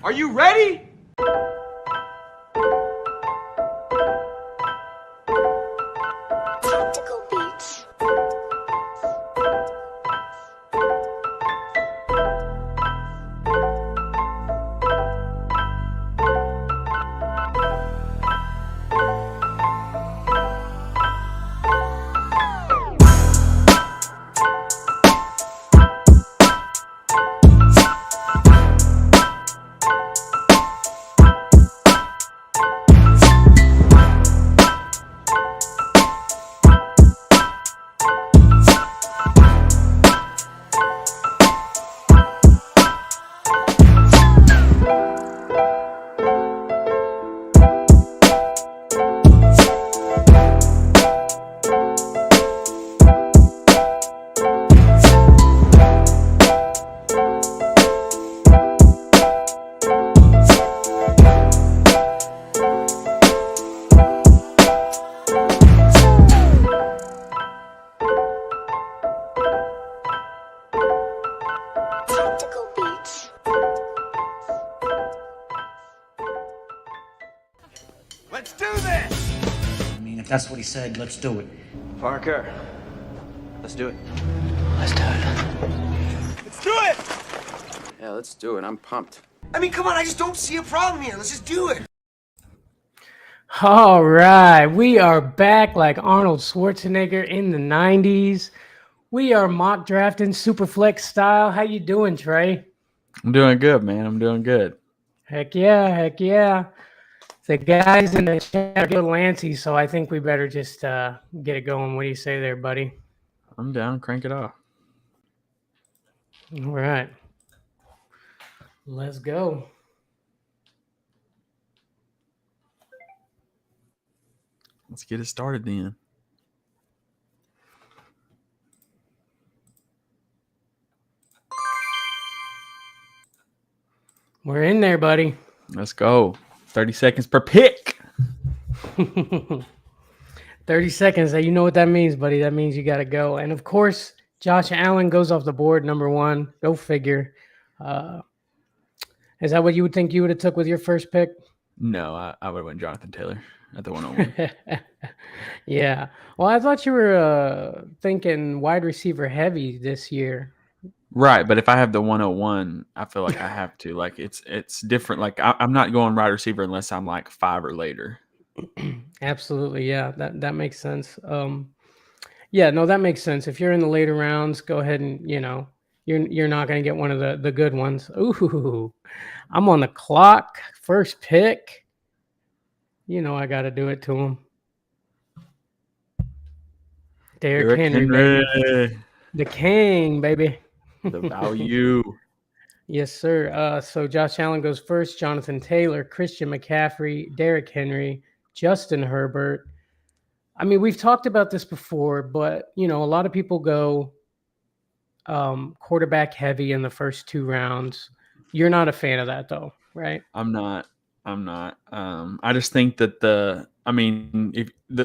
Are you ready? Tactical beats. Tactical beats. Let's do this! I mean, if that's what he said, let's do it. Parker, let's do it. Let's do it. Let's do it! Yeah, let's do it. I'm pumped. I mean, come on, I just don't see a problem here. Let's just do it. All right, we are back like Arnold Schwarzenegger in the 90s. We are mock drafting Superflex style. How you doing, Trey? I'm doing good, man. I'm doing good. Heck yeah, heck yeah. The guys in the chat are a little antsy, so I think we better just get it going. What do you say there, buddy? I'm down. Crank it off. All right. Let's go. Let's get it started then. We're in there, buddy. Let's go. 30 seconds per pick. 30 seconds. You know what that means, buddy. That means you got to go. And, of course, Josh Allen goes off the board, number one. Go figure. Is that what you would think you would have took with your first pick? No, I would have went Jonathan Taylor at the 101. Yeah. Well, I thought you were thinking wide receiver heavy this year. Right, but if I have the 101, I feel like I have to. Like it's different. Like I'm not going wide receiver unless I'm like 5 or later. Absolutely, yeah. That makes sense. Yeah, no, that makes sense. If you're in the later rounds, go ahead and you're not going to get one of the good ones. Ooh, I'm on the clock. First pick. You know I got to do it to him. Derrick Henry, baby. The king, baby. The value. Yes, sir. So Josh Allen goes first. Jonathan Taylor, Christian McCaffrey, Derrick Henry, Justin Herbert. I mean, we've talked about this before, but a lot of people go quarterback heavy in the first 2 rounds. You're not a fan of that, though, right? I'm not. I just think that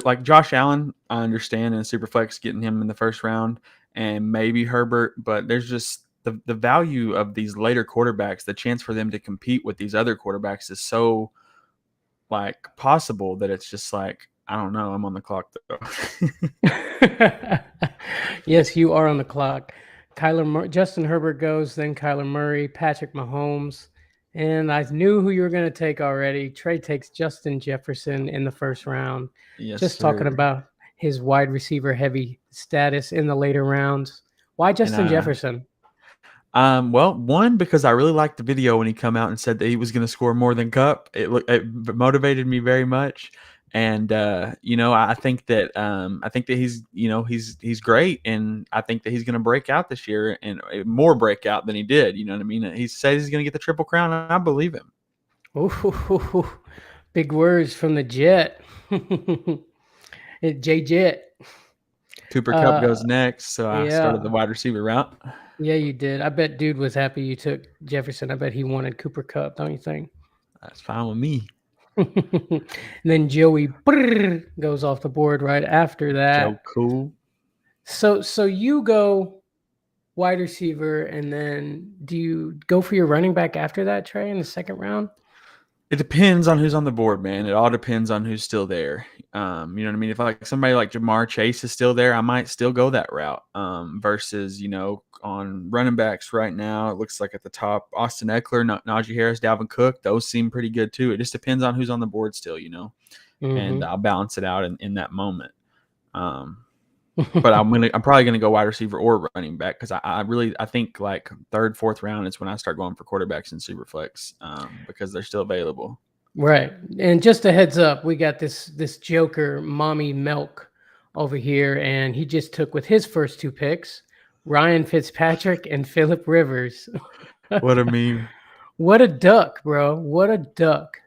like Josh Allen, I understand in Superflex getting him in the first round and maybe Herbert, but there's just the value of these later quarterbacks, the chance for them to compete with these other quarterbacks is so like possible that it's just like, I don't know. I'm on the clock though. Yes, you are on the clock. Justin Herbert goes, then Kyler Murray, Patrick Mahomes. And I knew who you were going to take already. Trey takes Justin Jefferson in the first round. Yes, just sir. Talking about his wide receiver heavy status in the later rounds. Why Justin Jefferson? Well, one, because I really liked the video when he come out and said that he was going to score more than Cup. It motivated me very much. And I think that he's great, and I think that he's going to break out this year and more breakout than he did. You know what I mean? He says he's going to get the Triple Crown, and I believe him. Ooh, big words from the Jet. J Jet. Cooper Kupp goes next, so I started the wide receiver route. Yeah, you did. I bet dude was happy you took Jefferson. I bet he wanted Cooper Kupp, don't you think? That's fine with me. And then Joey goes off the board right after that. So cool. So you go wide receiver, and then do you go for your running back after that, Trey, in the second round? It depends on who's on the board, man. It all depends on who's still there. You know what I mean? If like somebody like Jamar Chase is still there, I might still go that route. Versus, on running backs right now, it looks like at the top, Austin Eckler, Najee Harris, Dalvin Cook, those seem pretty good too. It just depends on who's on the board still, and Mm-hmm. I'll balance it out in that moment. But I'm probably gonna go wide receiver or running back because I think like third, fourth round is when I start going for quarterbacks in Superflex because they're still available. Right. And just a heads up, we got this joker, Mommy Milk, over here, and he just took with his first two picks, Ryan Fitzpatrick and Phillip Rivers. What a meme! What a duck, bro. What a duck.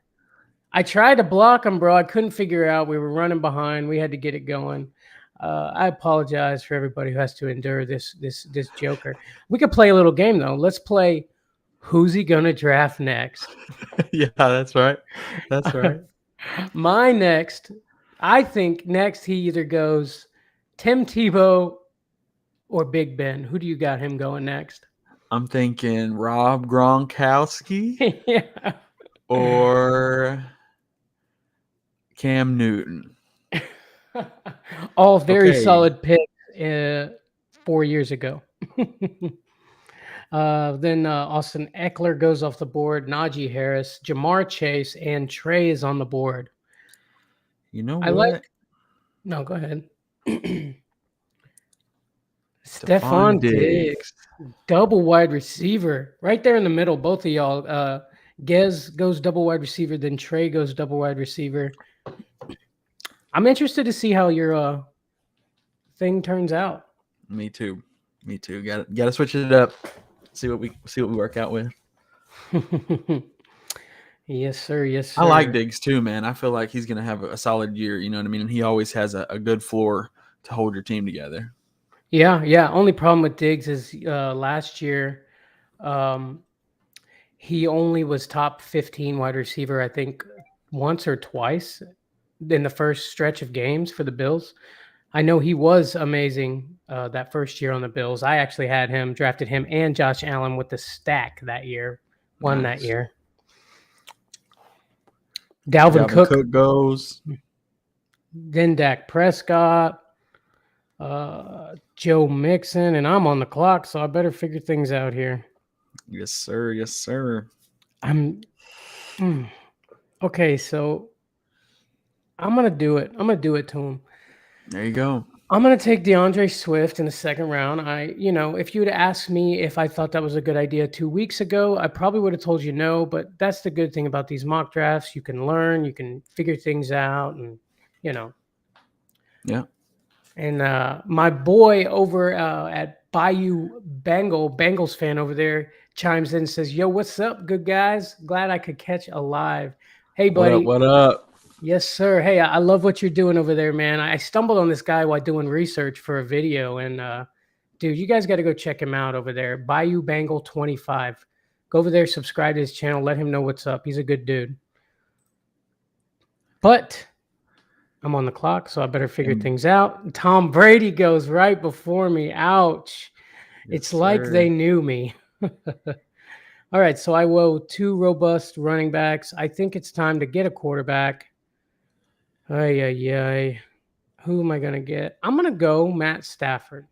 I tried to block him, bro. I couldn't figure out. We were running behind. We had to get it going. I apologize for everybody who has to endure this joker. We could play a little game though. Let's play who's he gonna draft next? Yeah, that's right. That's right. My next, I think next he either goes Tim Tebow or Big Ben. Who do you got him going next? I'm thinking Rob Gronkowski Yeah. or Cam Newton. All very Okay. solid picks 4 years ago. Then Austin Eckler goes off the board, Najee Harris, Jamar Chase, and Trey is on the board. You know I what? like. No, go ahead. Stephon Stephon Diggs, double wide receiver, right there in the middle. Both of y'all. Gez goes double wide receiver, then Trey goes double wide receiver. I'm interested to see how your thing turns out. Me too. Me too. Got to switch it up. See what we work out with. Yes, sir. Yes, sir. I like Diggs too, man. I feel like he's going to have a solid year. You know what I mean? And he always has a good floor to hold your team together. Yeah, yeah. Only problem with Diggs is last year, he only was top 15 wide receiver, I think, once or twice in the first stretch of games for the Bills. I know he was amazing that first year on the Bills. I actually had him, drafted him and Josh Allen with the stack that year, won Nice. that year. Dalvin Cook goes. Then Dak Prescott, Joe Mixon, and I'm on the clock, so I better figure things out here. Yes, sir. Yes, sir. Okay, so I'm gonna do it. I'm gonna do it to him. There you go. I'm gonna take DeAndre Swift in the second round. If you would have asked me if I thought that was a good idea 2 weeks ago, I probably would have told you no. But that's the good thing about these mock drafts. You can learn, you can figure things out, and Yeah. And my boy over at Bayou Bengals fan over there chimes in and says, "Yo, what's up, good guys? Glad I could catch a live. Hey, buddy. What up? Yes, sir. Hey, I love what you're doing over there, man. I stumbled on this guy while doing research for a video, and dude, you guys got to go check him out over there. Bayou Bengal 25. Go over there, subscribe to his channel, let him know what's up. He's a good dude. But I'm on the clock, so I better figure things out. Tom Brady goes right before me. Ouch. Yes, it's like sir. they knew me. All right, so I woe 2 robust running backs. I think it's time to get a quarterback. Ay. Who am I going to get? I'm going to go Matt Stafford.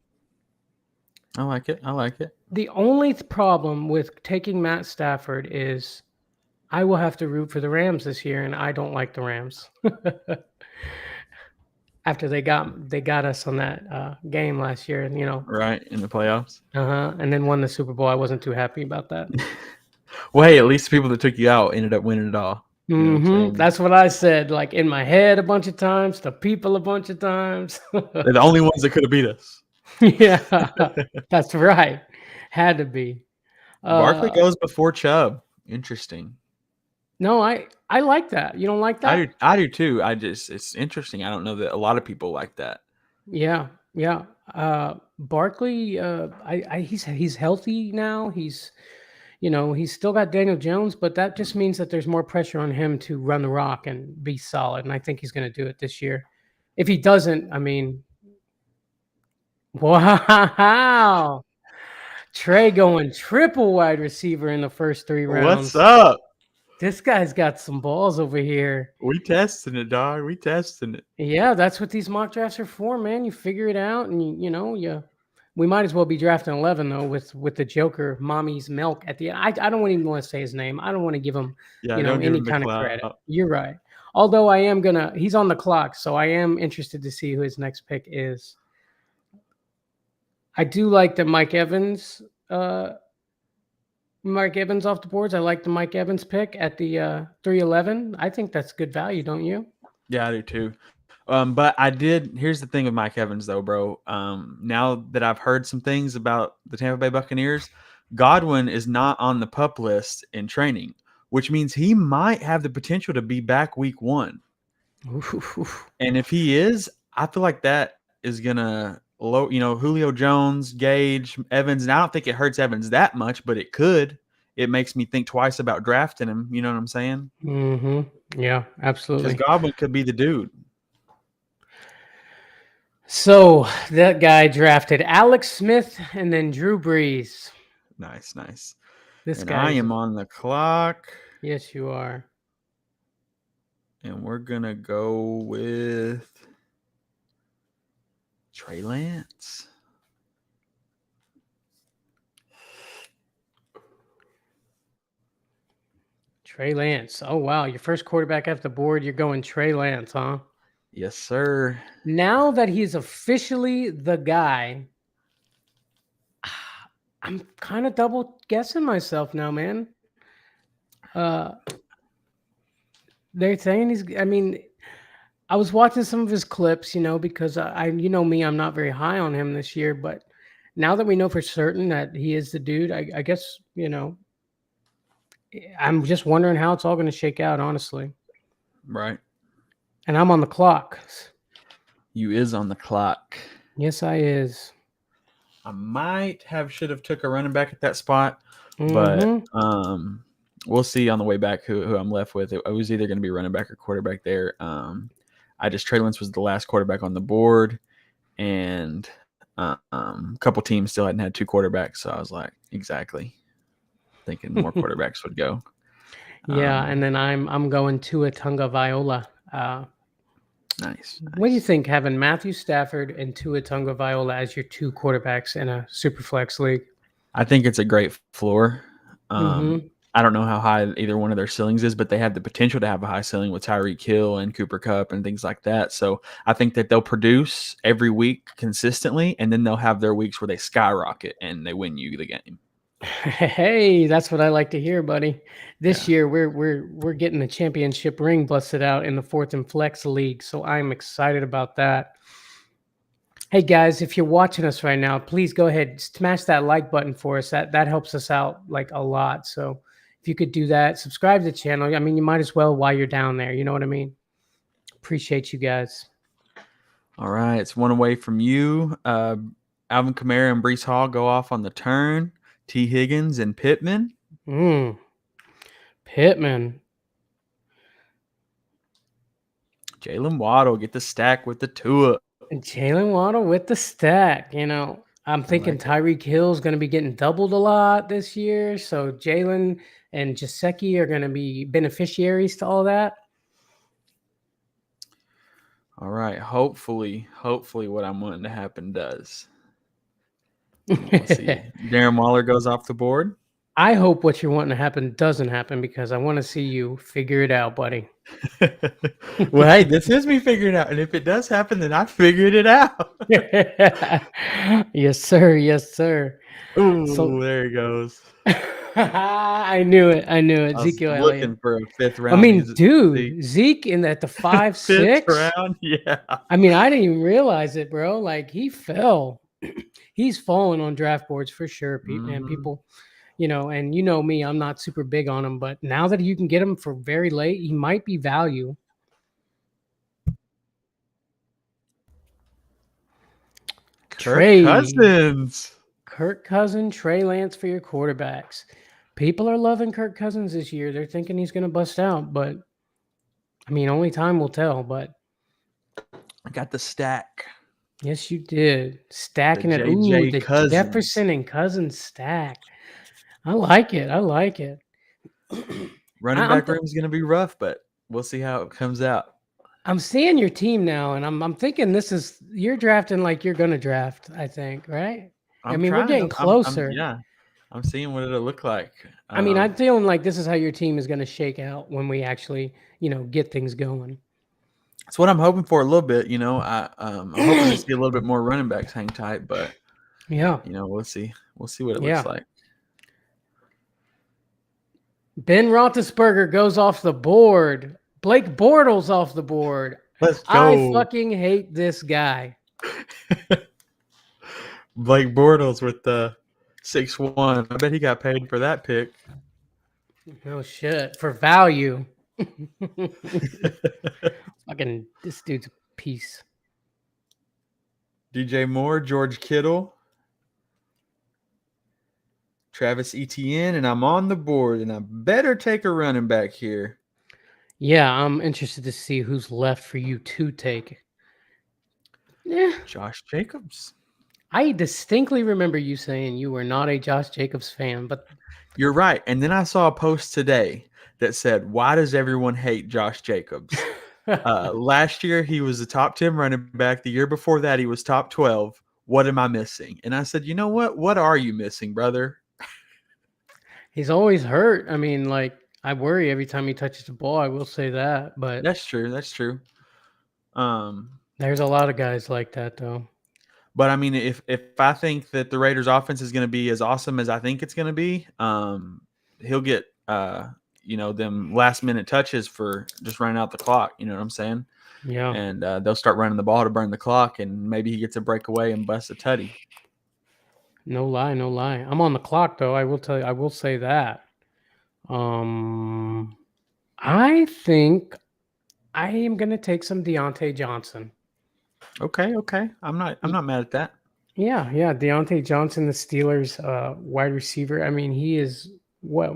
I like it. The only problem with taking Matt Stafford is I will have to root for the Rams this year, and I don't like the Rams. After they got us on that game last year, Right, in the playoffs. And then won the Super Bowl. I wasn't too happy about that. Well, hey, at least the people that took you out ended up winning it all. You know what I'm saying? That's what I said, like in my head a bunch of times, to people a bunch of times. They're the only ones that could have beat us. Yeah, that's right. Had to be. Barkley goes before Chubb. Interesting. No, I like that. You don't like that? I do too. It's interesting. I don't know that a lot of people like that. Yeah. Barkley, he's healthy now. He's still got Daniel Jones, but that just means that there's more pressure on him to run the rock and be solid. And I think he's going to do it this year. If he doesn't, I mean, wow. Trey going triple wide receiver in the first 3 rounds. What's up? This guy's got some balls over here. We testing it, dog. We testing it. Yeah, that's what these mock drafts are for, man. You figure it out, and we might as well be drafting 11 though with the Joker, Mommy's Milk at the end. I don't even want to say his name. I don't want to give him Yeah, don't give any him the kind of clout. credit. You're right. Although I am he's on the clock, so I am interested to see who his next pick is. I do like the Mike Evans off the boards. I like the Mike Evans pick at the 311. I think that's good value, don't you? Yeah, I do too. But here's the thing with Mike Evans though, bro. Now that I've heard some things about the Tampa Bay Buccaneers, Godwin is not on the PUP list in training, which means he might have the potential to be back week 1. And if he is, I feel like that is gonna Julio Jones, Gage, Evans, and I don't think it hurts Evans that much, but it could. It makes me think twice about drafting him. You know what I'm saying? Mm-hmm. Yeah, absolutely. Because Godwin could be the dude. So that guy drafted Alex Smith and then Drew Brees. Nice. This guy. I am on the clock. Yes, you are. And we're going to go with Trey Lance. Trey Lance. Oh, wow. Your first quarterback off the board, you're going Trey Lance, huh? Yes, sir. Now that he's officially the guy, I'm kind of double guessing myself now, man. They're saying I was watching some of his clips, because me, I'm not very high on him this year, but now that we know for certain that he is the dude, I guess, I'm just wondering how it's all going to shake out, honestly. Right. And I'm on the clock. You is on the clock. Yes, I is. I should have took a running back at that spot, but we'll see on the way back who I'm left with. It was either going to be running back or quarterback there. Trey Lance was the last quarterback on the board, and a couple teams still hadn't had 2 quarterbacks, so I was like, exactly, thinking more quarterbacks would go. Yeah, and then I'm going Tua Tagovailoa. Nice. What do you think, having Matthew Stafford and Tua Tagovailoa as your 2 quarterbacks in a Superflex league? I think it's a great floor. Mm-hmm. I don't know how high either one of their ceilings is, but they have the potential to have a high ceiling with Tyreek Hill and Cooper Kupp and things like that. So I think that they'll produce every week consistently, and then they'll have their weeks where they skyrocket and they win you the game. Hey, that's what I like to hear, buddy. This year we're getting the championship ring busted out in the 4th and Flex League, so I'm excited about that. Hey guys, if you're watching us right now, please go ahead, smash that like button for us. That helps us out like a lot. So if you could do that, subscribe to the channel. I mean, you might as well while you're down there. You know what I mean? Appreciate you guys. All right, it's one away from you. Alvin Kamara and Breece Hall go off on the turn. T. Higgins and Pittman. Pittman. Jalen Waddle get the stack with the Tua. And Jalen Waddle with the stack. I'm thinking Tyreek Hill's going to be getting doubled a lot this year. So Jalen and Gesicki are going to be beneficiaries to all that. All right. Hopefully what I'm wanting to happen does. Let's see. Darren Waller goes off the board. I hope what you're wanting to happen doesn't happen because I want to see you figure it out, buddy. Well, hey, this is me figuring it out. And if it does happen, then I figured it out. Yes, sir. Yes, sir. Ooh, there he goes. I knew it. Ezekiel Elliott. Looking for a 5th round. I mean, dude, Zeke in at the 5-6 round. Yeah. I mean, I didn't even realize it, bro. Like he fell. He's fallen on draft boards for sure, man. People, and me, I'm not super big on him, but now that you can get him for very late, he might be value. Kirk Cousins, Trey Lance for your quarterbacks. People are loving Kirk Cousins this year. They're thinking he's going to bust out, but I mean, only time will tell. But I got the stack. Yes, you did. Stacking it. Ooh, JJ the Cousins. Jefferson and Cousins stack. I like it. I like it. Running I'm back room is going to be rough, but we'll see how it comes out. I'm seeing your team now, and I'm thinking this is you're drafting like you're gonna draft. I think, right? I I'm mean, we're trying. getting closer. Yeah. I'm seeing what it'll look like. I mean, I'm feeling like this is how your team is gonna shake out when we actually, get things going. That's what I'm hoping for a little bit. I'm hoping to see a little bit more running backs hang tight, but Yeah, we'll see. We'll see what it Yeah. looks like. Ben Roethlisberger goes off the board. Blake Bortles off the board. Let's I go. fucking hate this guy. Blake Bortles with the 6'1". I bet he got paid for that pick. No shit. For value. Fucking this dude's a piece. DJ Moore, George Kittle, Travis Etienne, and I'm on the board, and I better take a running back here. Yeah, I'm interested to see who's left for you to take. Yeah. Josh Jacobs. I distinctly remember you saying you were not a Josh Jacobs fan, but You're right. And then I saw a post today that said, "Why does everyone hate Josh Jacobs?" Last year, he was the top 10 running back. The year before that, he was top 12. What am I missing? And I said, you know what? What are you missing, brother? he's always hurt. I mean, like, I worry every time he touches the ball. I will say that, but That's true. That's true. there's a lot of guys like that, though. But I mean, if I think that the Raiders' offense is going to be as awesome as I think it's going to be, he'll get them last minute touches for just running out the clock. You know what I'm saying? Yeah. And they'll start running the ball to burn the clock, and maybe he gets a breakaway and busts a tutty. No lie, no lie. I'm on the clock, though. I will tell you. I will say that. I think I am going to take some Deontay Johnson. Okay. I'm not mad at that. Yeah. Deontay Johnson, the Steelers wide receiver. I mean, he is what?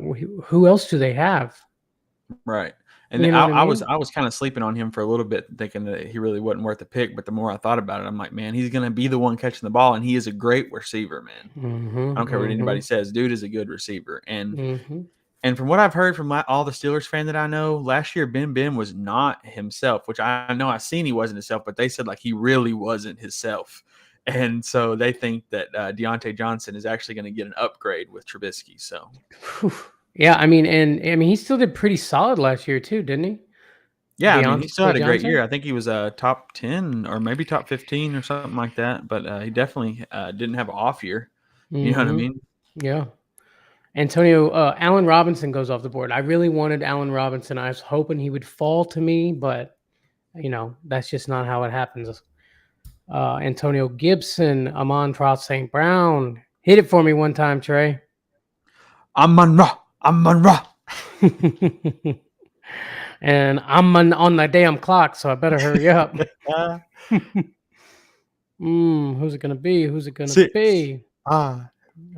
Who else do they have? Right. And You know what I mean? I was kind of sleeping on him for a little bit, thinking that he really wasn't worth the pick. But the more I thought about it, I'm like, man, he's going to be the one catching the ball, and he is a great receiver, man. I don't care what anybody says. Dude is a good receiver. And from what I've heard from all the Steelers fans that I know, last year Ben was not himself, which I know I've seen he wasn't himself, but they said like he really wasn't himself. And so they think that Deontay Johnson is actually going to get an upgrade with Trubisky. So, yeah, I mean, he still did pretty solid last year too, didn't he? yeah, I mean, he still had a great Johnson? year. I think he was top 10 or maybe top 15 or something like that. But he definitely didn't have an off year. You know what I mean? Yeah. Antonio, Allen Robinson goes off the board. I really wanted Allen Robinson. I was hoping he would fall to me, but that's just not how it happens. Antonio Gibson, Amon-Ra St. Brown. Hit it for me one time, Trey. Amon-Ra. And I'm on the damn clock, so I better hurry up. Who's it gonna be? Who's it gonna 6, be? 5,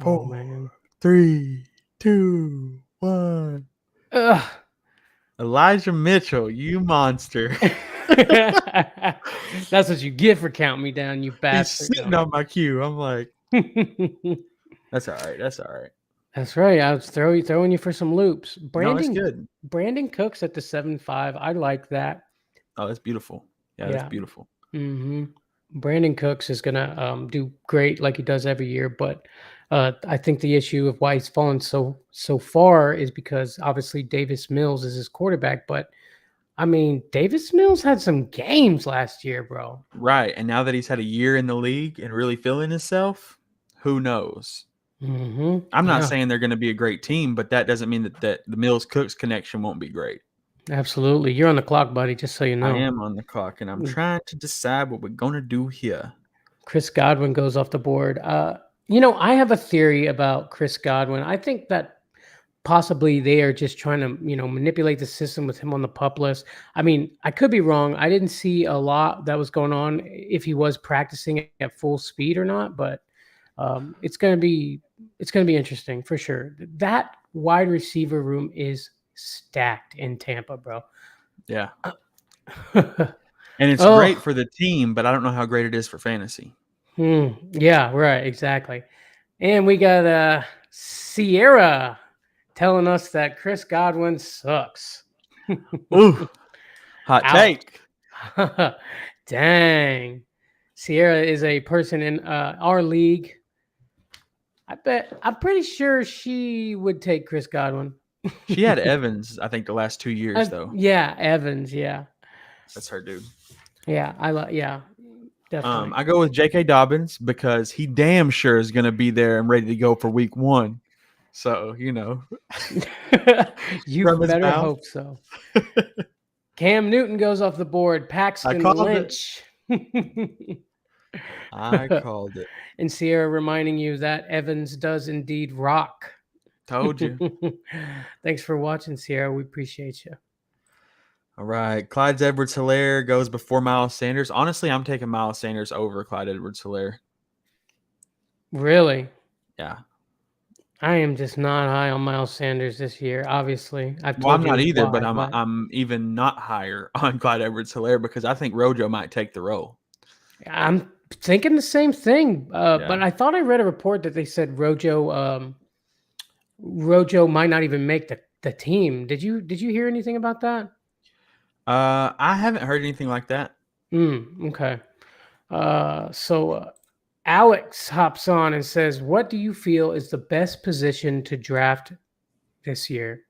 4, man. 3, 2, 1. Ugh. Elijah Mitchell, you monster. That's what you get for counting me down, you bastard. He's sitting on my queue. I'm like, that's all right. That's all right. That's right. I was throwing you for some loops. No, that's good. Brandon Cooks at the 7.5. I like that. Oh, that's beautiful. Yeah, that's beautiful. Brandon Cooks is gonna do great like he does every year, but I think the issue of why he's fallen so far is because obviously Davis Mills is his quarterback, but I mean Davis Mills had some games last year, bro. Right, and now that he's had a year in the league and really feeling himself, who knows? I'm not saying they're going to be a great team, but that doesn't mean that the Mills Cooks connection won't be great. Absolutely, you're on the clock, buddy. Just so you know, I am on the clock, and I'm trying to decide what we're going to do here. Chris Godwin goes off the board. I have a theory about Chris Godwin. I think that possibly they are just trying to, manipulate the system with him on the PUP list. I mean, I could be wrong. I didn't see a lot that was going on if he was practicing at full speed or not, but it's going to be interesting for sure. That wide receiver room is stacked in Tampa, bro. Yeah. And it's Oh, great for the team, but I don't know how great it is for fantasy. yeah, right, exactly. And we got Sierra telling us that Chris Godwin sucks. Ooh, hot Out. take. Dang. Sierra is a person in our league. I'm pretty sure she would take Chris Godwin. She had Evans, I think, the last 2 years though. Yeah, Evans. Yeah, That's her dude. yeah. Yeah, definitely. I go with J.K. Dobbins because he damn sure is going to be there and ready to go for week 1. So You from his better mouth. hope so. Cam Newton goes off the board. Paxton called Lynch. I called it. And Sierra reminding you that Evans does indeed rock. Told you. Thanks for watching, Sierra. We appreciate you. All right. Clyde Edwards-Helaire goes before Miles Sanders. Honestly, I'm taking Miles Sanders over Clyde Edwards-Helaire. Really? Yeah. I am just not high on Miles Sanders this year. Obviously, I'm not either, why, but I'm even not higher on Clyde Edwards-Helaire because I think Rojo might take the role. I'm thinking the same thing. Yeah. But I thought I read a report that they said Rojo might not even make the team. Did you hear anything about that? I haven't heard anything like that. Okay. So Alex hops on and says, "What do you feel is the best position to draft this year?"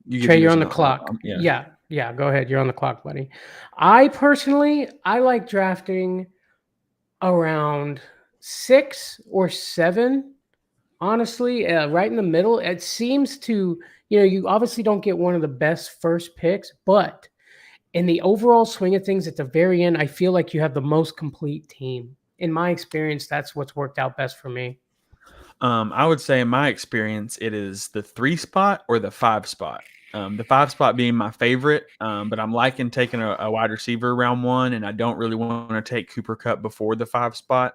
Trey, you're on the clock. Yeah. Go ahead. You're on the clock, buddy. I like drafting around 6 or 7. Honestly, right in the middle. It seems to, you obviously don't get one of the best first picks, but in the overall swing of things at the very end, I feel like you have the most complete team. In my experience, that's what's worked out best for me. I would say in my experience, it is the 3 spot or the 5 spot. The 5 spot being my favorite, but I'm liking taking a wide receiver round 1, and I don't really want to take Cooper Kupp before the 5 spot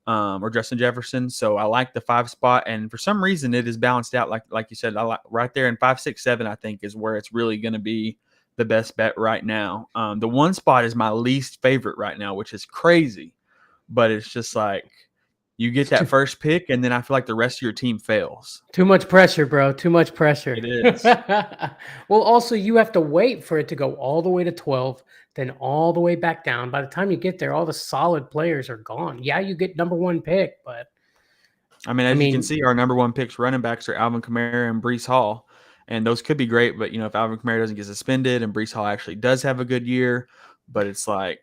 or Justin Jefferson. So I like the 5 spot, and for some reason it is balanced out. Like you said, I like right there in 5, 6, 7. I think is where it's really going to be the best bet right now. The 1 spot is my least favorite right now, which is crazy, but it's just like you get that first pick, and then I feel like the rest of your team fails. Too much pressure, bro. Too much pressure. It is. Well, also, you have to wait for it to go all the way to 12, then all the way back down. By the time you get there, all the solid players are gone. Yeah, you get number 1 pick, but I mean, you can see, our number 1 picks running backs are Alvin Kamara and Breece Hall, and those could be great. But if Alvin Kamara doesn't get suspended and Breece Hall actually does have a good year, but it's like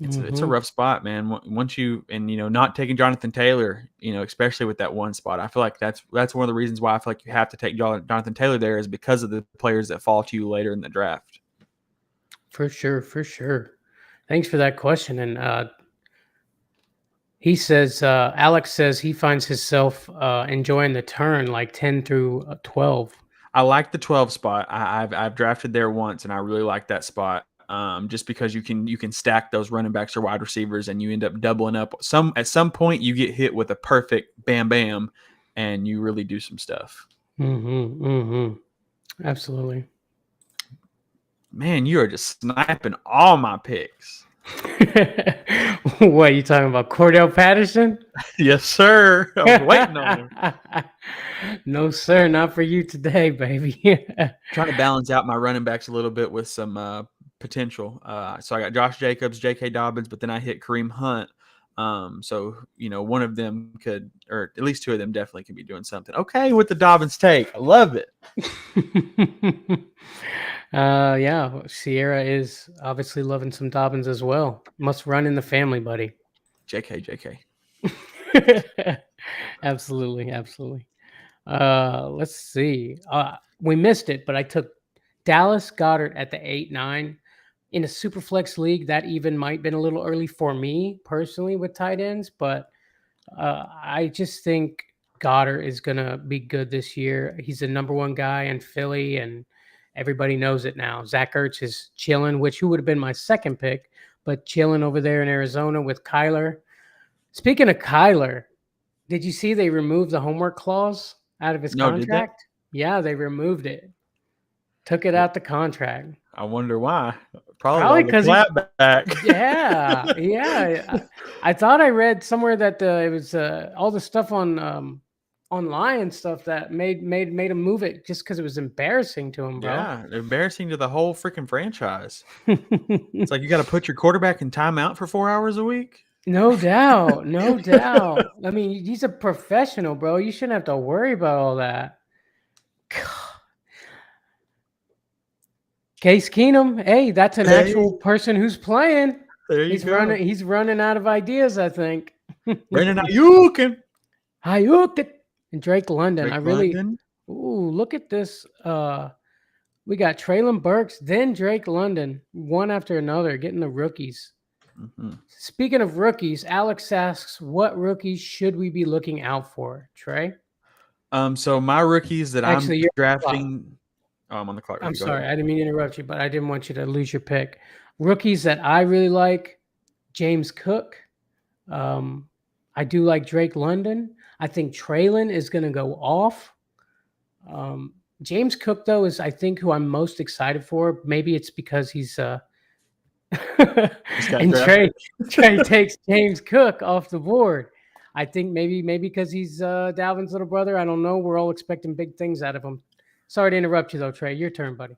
it's a rough spot, man. Once not taking Jonathan Taylor, especially with that 1 spot, I feel like that's one of the reasons why I feel like you have to take Jonathan Taylor there is because of the players that fall to you later in the draft. For sure. Thanks for that question. And he says, Alex says he finds himself enjoying the turn like 10 through 12. I like the 12 spot. I've drafted there once, and I really like that spot. Just because you can stack those running backs or wide receivers, and you end up doubling up. At some point, you get hit with a perfect bam, and you really do some stuff. Absolutely. Man, you are just sniping all my picks. What, you talking about Cordell Patterson? Yes, sir. I'm waiting on him. No, sir, not for you today, baby. Trying to balance out my running backs a little bit with some potential. So I got Josh Jacobs, J.K. Dobbins, but then I hit Kareem Hunt. So one of them could, or at least 2 of them definitely could be doing something. Okay, with the Dobbins take, I love it. Yeah, Sierra is obviously loving some Dobbins as well. Must run in the family, buddy. JK. Absolutely. Let's see. We missed it, but I took Dallas Goedert at the 8-9 in a Superflex league. That even might have been a little early for me personally with tight ends, but I just think Goddard is going to be good this year. He's the number 1 guy in Philly, and everybody knows it now. Zach Ertz is chilling, who would have been my 2nd pick, but chilling over there in Arizona with Kyler. Speaking of Kyler, did you see they removed the homework clause out of his contract? Yeah, they removed it. Took it out the contract. I wonder why. Probably Probably all the 'cause he's clap back. yeah, yeah. I thought I read somewhere that it was all the stuff on online and stuff that made him move it just because it was embarrassing to him, bro. Yeah, embarrassing to the whole freaking franchise. It's like you got to put your quarterback in timeout for 4 hours a week. No doubt, no doubt. I mean, he's a professional, bro. You shouldn't have to worry about all that. Case Keenum, hey, that's an actual person who's playing. There you He's go. He's running out of ideas, I think. Brandon Ayuk Ayuk and Drake London. Drake I really. London. Ooh, look at this. We got Traylon Burks, then Drake London, one after another, getting the rookies. Mm-hmm. Speaking of rookies, Alex asks, what rookies should we be looking out for, Trey? So my rookies that Actually, I'm you're drafting. Oh, I'm on the clock. I'm Go sorry, ahead. I didn't mean to interrupt you, but I didn't want you to lose your pick. Rookies that I really like, James Cook. I do like Drake London. I think Traylon is going to go off. James Cook, though, is I think who I'm most excited for. Maybe it's because he's and Trey takes James Cook off the board. I think maybe because he's Dalvin's little brother. I don't know. We're all expecting big things out of him. Sorry to interrupt you, though, Trey. Your turn, buddy.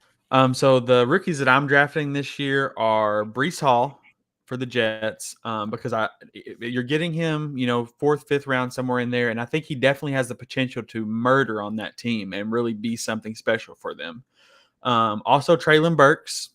So the rookies that I'm drafting this year are Breece Hall for the Jets, because you're getting him, 4th, 5th round, somewhere in there, and I think he definitely has the potential to murder on that team and really be something special for them. Also, Traylon Burks.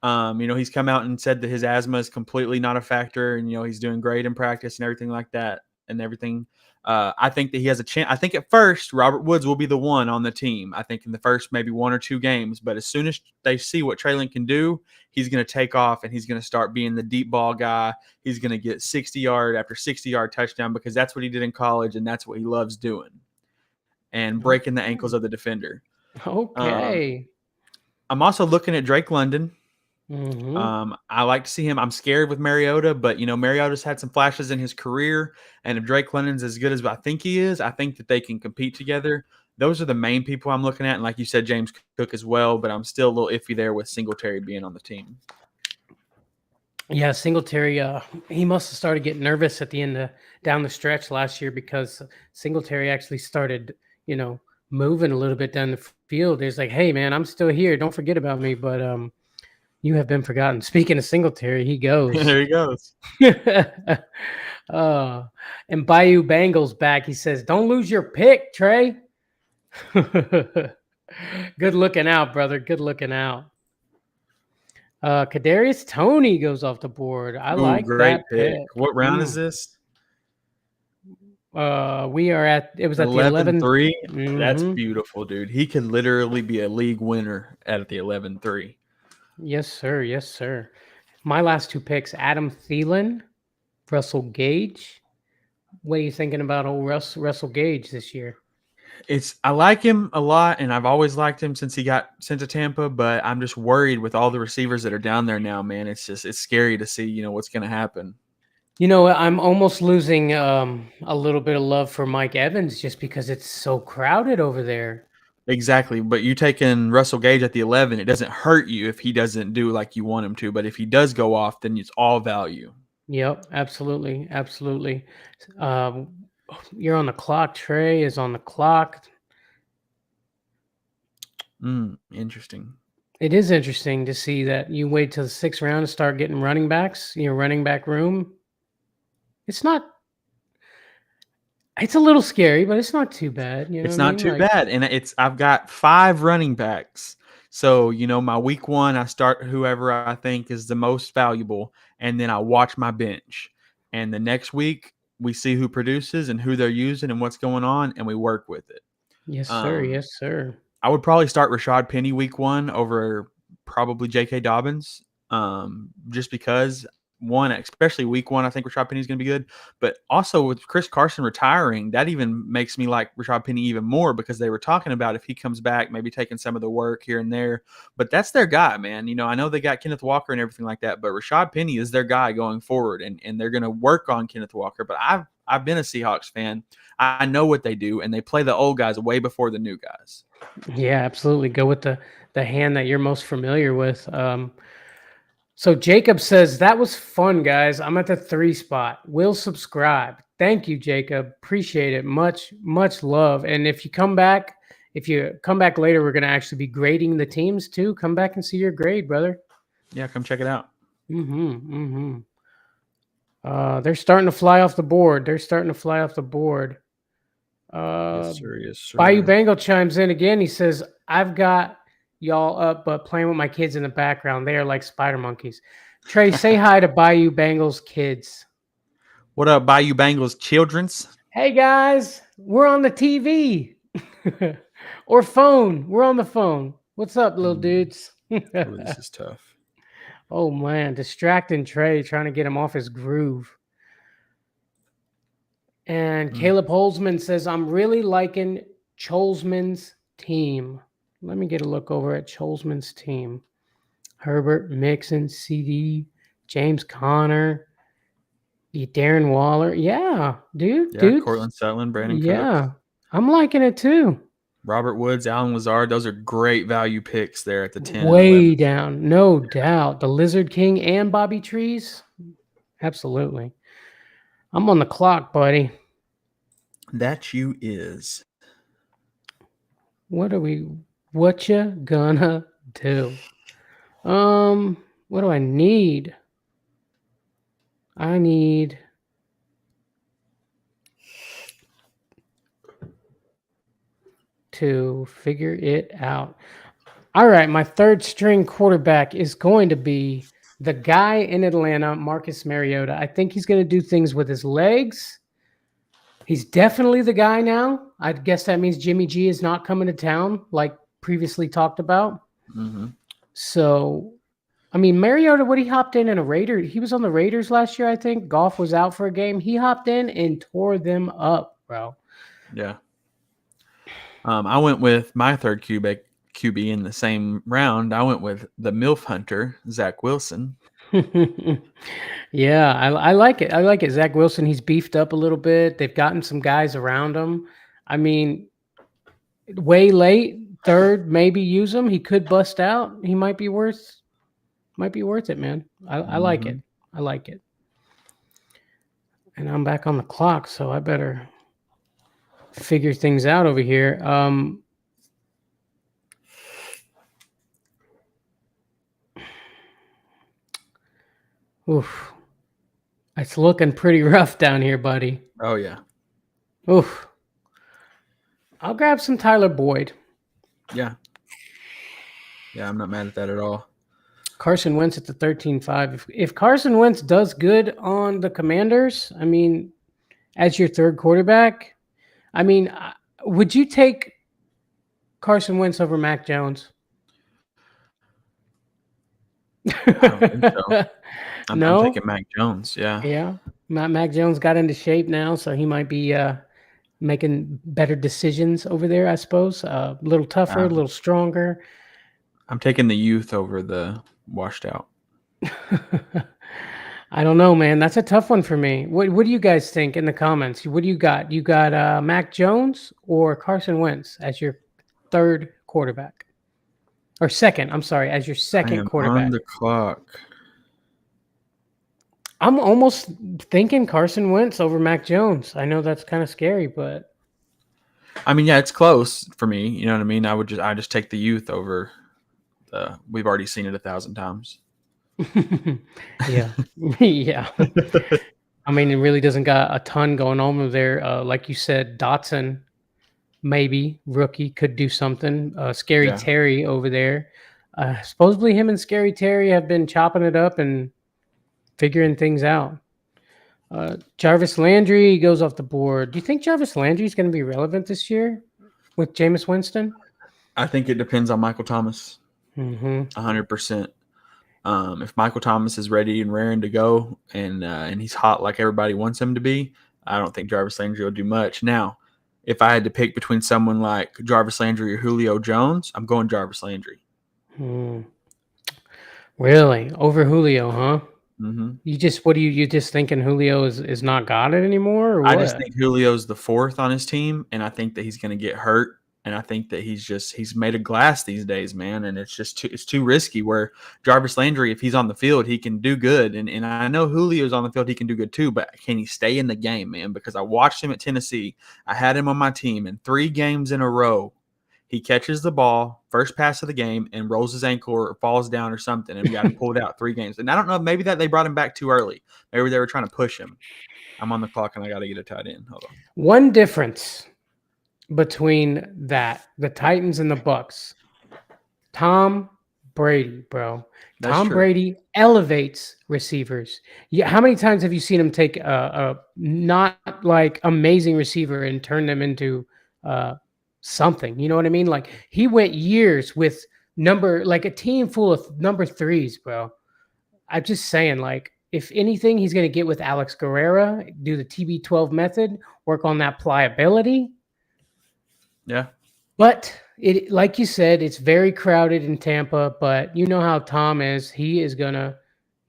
He's come out and said that his asthma is completely not a factor, and he's doing great in practice and everything like that, and everything. I think that he has a chance. I think at first Robert Woods will be the one on the team. I think in the first maybe 1 or 2 games, but as soon as they see what Traylon can do, he's going to take off and he's going to start being the deep ball guy. He's going to get 60-yard after 60-yard touchdown because that's what he did in college and that's what he loves doing, and breaking the ankles of the defender. Okay. I'm also looking at Drake London. Mm-hmm. I like to see him. I'm scared with Mariota, but Mariota's had some flashes in his career, and if Drake London's as good as I think he is, I think that they can compete together. Those are the main people I'm looking at, and like you said, James Cook as well, but I'm still a little iffy there with Singletary being on the team. Yeah, Singletary, he must have started getting nervous at the end down the stretch last year because Singletary actually started, moving a little bit down the field. He's like, hey, man, I'm still here. Don't forget about me. But you have been forgotten. Speaking of Singletary, he goes. There he goes. And Bayou Bengals back. He says, don't lose your pick, Trey. Good looking out, brother. Good looking out. Kadarius Toney goes off the board. I like great that pick. What round is this? We are at the 11-3. Mm-hmm. That's beautiful, dude. He could literally be a league winner at the 11-3. Yes, sir. Yes, sir. My last 2 picks, Adam Thielen, Russell Gage. What are you thinking about old Russell Gage this year? I like him a lot, and I've always liked him since he got sent to Tampa, but I'm just worried with all the receivers that are down there now, man. It's scary to see, what's going to happen. I'm almost losing a little bit of love for Mike Evans just because it's so crowded over there. Exactly, but you taking Russell Gage at the 11, it doesn't hurt you if he doesn't do like you want him to, but if he does go off, then it's all value. Yep, absolutely, absolutely. You're on the clock. Trey is on the clock. Interesting. It is interesting to see that you wait till the 6th round to start getting running backs, running back room. It's a little scary, but it's not too bad. It's not too bad. And I've got 5 running backs. So, my week 1, I start whoever I think is the most valuable, and then I watch my bench. And the next week, we see who produces and who they're using and what's going on, and we work with it. Yes, sir. Yes, sir. I would probably start Rashad Penny week 1 over probably J.K. Dobbins, just because, one, especially week 1, I think Rashad Penny is going to be good. But also with Chris Carson retiring, that even makes me like Rashad Penny even more because they were talking about if he comes back, maybe taking some of the work here and there. But that's their guy, man. I know they got Kenneth Walker and everything like that, but Rashad Penny is their guy going forward, and they're going to work on Kenneth Walker. But I've been a Seahawks fan. I know what they do, and they play the old guys way before the new guys. Yeah, absolutely. Go with the hand that you're most familiar with. So Jacob says that was fun, guys. I'm at the 3 spot. Will subscribe. Thank you, Jacob. Appreciate it. Much love. And if you come back later, we're gonna actually be grading the teams too. Come back and see your grade, brother. Yeah, come check it out. They're starting to fly off the board. Yes, sir. Yes, sir. Bayou Bengal chimes in again. He says, I've got y'all up, but playing with my kids in the background. They are like spider monkeys. Trey, say hi to Bayou Bengal's kids. What up, Bayou Bengals children's? Hey, guys. We're on the TV. Or phone. We're on the phone. What's up, little dudes? Oh, this is tough. Oh, man. Distracting Trey, trying to get him off his groove. And Caleb Holzman says, I'm really liking Cholzman's team. Let me get a look over at Cholzman's team. Herbert, Mixon, CD, James Conner, Darren Waller. Yeah, dude. Cortland Sutton, Brandon Cook. Yeah, I'm liking it too. Robert Woods, Alan Lazard. Those are great value picks there at the 10. Way down, no doubt. The Lizard King and Bobby Trees. Absolutely. I'm on the clock, buddy. That you is. What you gonna do? What do I need? I need to figure it out. All right, my third string quarterback is going to be the guy in Atlanta, Marcus Mariota. I think he's going to do things with his legs. He's definitely the guy now. I guess that means Jimmy G is not coming to town like previously talked about. Mm-hmm. So, I mean, Mariota, he hopped in a Raider. He was on the Raiders last year, I think. Goff was out for a game. He hopped in and tore them up, bro. Yeah. I went with my third QB in the same round. I went with the MILF Hunter, Zach Wilson. Yeah, I like it. I like it. Zach Wilson, he's beefed up a little bit. They've gotten some guys around him. I mean, way late, third, maybe use him. He could bust out. He might be worth it, man. I like it. I like it. And I'm back on the clock, so I better figure things out over here. Oof. It's looking pretty rough down here, buddy. Oh, yeah. Oof. I'll grab some Tyler Boyd. Yeah. Yeah, I'm not mad at that at all. Carson Wentz at the 13-5. If Carson Wentz does good on the Commanders, I mean, as your third quarterback, I mean, would you take Carson Wentz over Mac Jones? I don't think so. I'm taking Mac Jones. Yeah. Yeah. Mac Jones got into shape now, so he might be making better decisions over there, I suppose. A little tougher, a little stronger. I'm taking the youth over the washed out. I don't know, man. That's a tough one for me. What do you guys think in the comments? What do you got? You got Mac Jones or Carson Wentz as your third quarterback? Or second, I'm sorry, as your second quarterback. On the clock. I'm almost thinking Carson Wentz over Mac Jones. I know that's kind of scary, but I mean, yeah, it's close for me. You know what I mean? I just take the youth over we've already seen it 1,000 times. Yeah. Yeah. I mean, it really doesn't got a ton going on over there. Like you said, Dotson, maybe rookie, could do something. Scary Terry over there. Supposedly him and Scary Terry have been chopping it up and figuring things out. Jarvis Landry goes off the board. Do you think Jarvis Landry is going to be relevant this year with Jameis Winston? I think it depends on Michael Thomas. 100%. If Michael Thomas is ready and raring to go and he's hot like everybody wants him to be, I don't think Jarvis Landry will do much. Now, if I had to pick between someone like Jarvis Landry or Julio Jones, I'm going Jarvis Landry. Really? Over Julio, huh? Mm-hmm. You just thinking Julio is not got it anymore? Or what? I just think Julio's the fourth on his team, and I think that he's going to get hurt And I think that he's made of glass these days, man. And it's too risky. Where Jarvis Landry, if he's on the field, he can do good. And I know Julio's on the field, he can do good too. But can he stay in the game, man? Because I watched him at Tennessee. I had him on my team, and 3 games in a row, he catches the ball, first pass of the game, and rolls his ankle or falls down or something, and we got him pulled out 3 games. And I don't know, maybe that they brought him back too early. Maybe they were trying to push him. I'm on the clock, and I got to get a tight end. Hold on. One difference between the Titans and the Bucks. Tom Brady, bro. That's Tom true. Brady elevates receivers. Yeah, how many times have you seen him take a not like amazing receiver and turn them into something? You know what I mean? Like he went years with a team full of number 3s, bro. I'm just saying, like, if anything, he's going to get with Alex Guerrera, do the TB12 method, work on that pliability. Yeah. But it, like you said, it's very crowded in Tampa. But you know how Tom is. He is gonna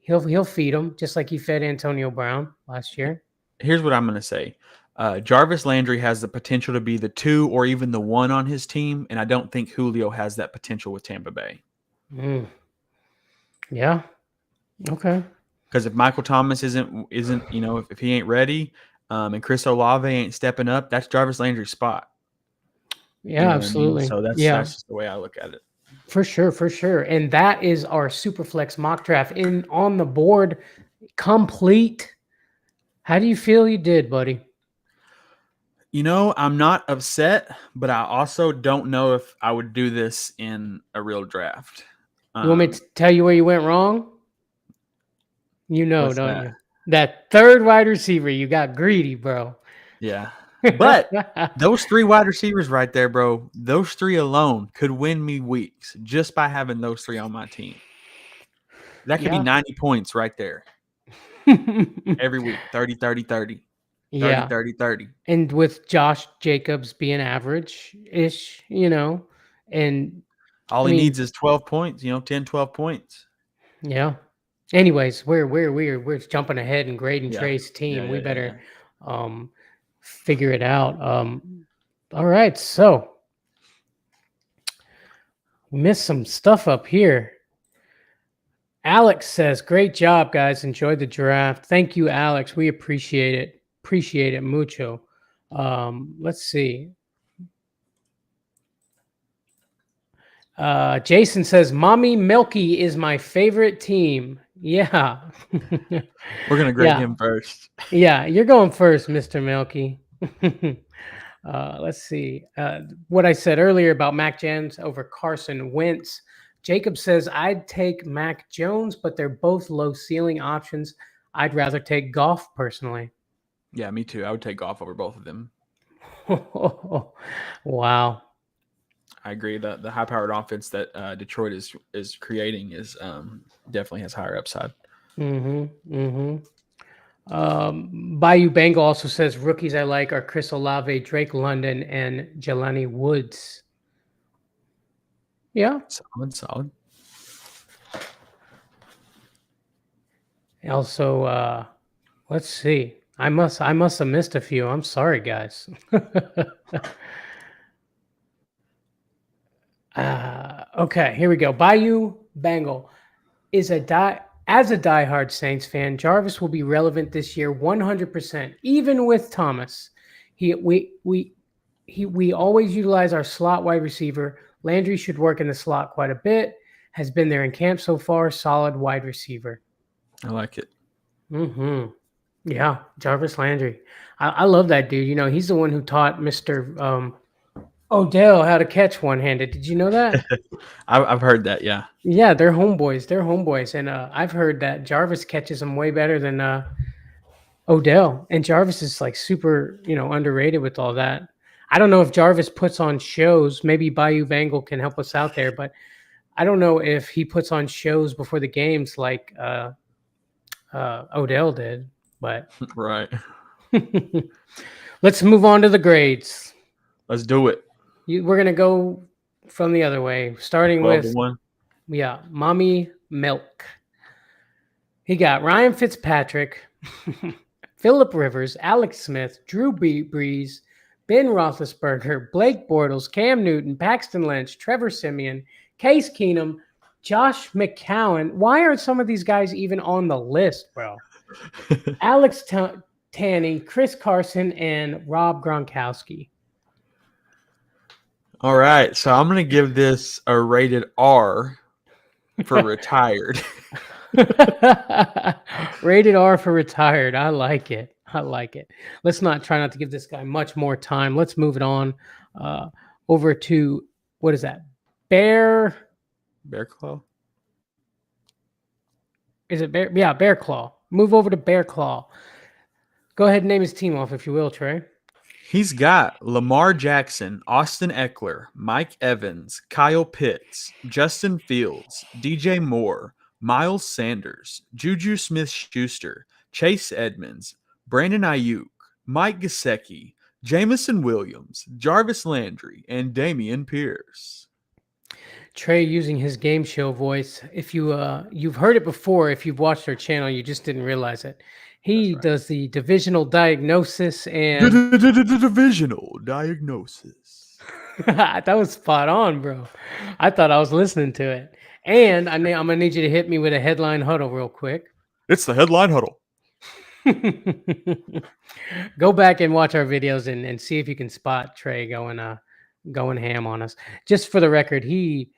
he'll feed him just like he fed Antonio Brown last year. Here's what I'm gonna say. Jarvis Landry has the potential to be the 2 or even the 1 on his team, and I don't think Julio has that potential with Tampa Bay. Yeah. Okay. Because if Michael Thomas isn't if he ain't ready, and Chris Olave ain't stepping up, that's Jarvis Landry's spot. Yeah, You know what I mean? absolutely. So that's just the way I look at it. For sure. And that is our Superflex mock draft on the board, complete. How do you feel you did, buddy? I'm not upset, but I also don't know if I would do this in a real draft. You want me to tell you where you went wrong? Don't that? you? That 3rd wide receiver, you got greedy, bro. Yeah. But those 3 wide receivers right there, bro, those 3 alone could win me weeks just by having those 3 on my team. That could be 90 points right there. Every week, 30, 30, 30. 30, 30, 30. And with Josh Jacobs being average-ish, and all he needs is 12 points, 10, 12 points. Yeah. Anyways, we're jumping ahead and grading Trea's team. We better figure it out. All right, so we missed some stuff up here. Alex says, "Great job, guys. Enjoyed the draft." Thank you, Alex. We appreciate it. Appreciate it mucho. Let's see. Jason says, "Mommy Milky is my favorite team." Yeah. We're going to grade him first. Yeah, you're going first, Mr. Milky. Let's see. What I said earlier about Mac Jones over Carson Wentz. Jacob says, "I'd take Mac Jones, but they're both low ceiling options. I'd rather take Goff personally." Yeah, me too. I would take Goff over both of them. Wow. I agree. The high-powered offense that Detroit is creating is definitely has higher upside. Bayou Bengal also says rookies I like are Chris Olave, Drake London, and Jelani Woods. Yeah, solid. Also, let's see. I must have missed a few. I'm sorry, guys. Okay, here we go. Bayou Bengal is as a diehard Saints fan, Jarvis will be relevant this year 100%, even with Thomas. We always utilize our slot wide receiver. Landry should work in the slot quite a bit. Has been there in camp so far. Solid wide receiver. I like it. Yeah, Jarvis Landry. I love that dude. He's the one who taught Mr. Odell how to catch one-handed. Did you know that? I've heard that, yeah. Yeah, they're homeboys. And I've heard that Jarvis catches them way better than Odell. And Jarvis is like super, underrated with all that. I don't know if Jarvis puts on shows. Maybe Bayou Bengal can help us out there, but I don't know if he puts on shows before the games like Odell did. But right. Let's move on to the grades. Let's do it. We're gonna go from the other way, starting with Mommy Milk. He got Ryan Fitzpatrick, Phillip Rivers, Alex Smith, Drew Brees, Ben Roethlisberger, Blake Bortles, Cam Newton, Paxton Lynch, Trevor Simeon, Case Keenum, Josh McCown. Why aren't some of these guys even on the list, bro? Alex Tanny, Chris Carson, and Rob Gronkowski. All right, so I'm gonna give this a rated R for retired. Rated R for retired. I like it. I like it. Let's not try not to give this guy much more time. Let's move it on over to what is that? Bear Claw. Is it Bear? Yeah, Bear Claw. Move over to Bear Claw. Go ahead and name his team off, if you will, Trey. He's got Lamar Jackson, Austin Eckler, Mike Evans, Kyle Pitts, Justin Fields, DJ Moore, Miles Sanders, Juju Smith-Schuster, Chase Edmonds, Brandon Ayuk, Mike Gesicki, Jamison Williams, Jarvis Landry, and Damian Pierce. Trey using his game show voice. If you've heard it before, if you've watched our channel, you just didn't realize it. He does the divisional diagnosis and divisional diagnosis. that was spot on, bro. I thought I was listening to it. And I'm gonna need you to hit me with a headline huddle real quick. It's the headline huddle. Go back and watch our videos and see if you can spot Trey going ham on us. Just for the record, he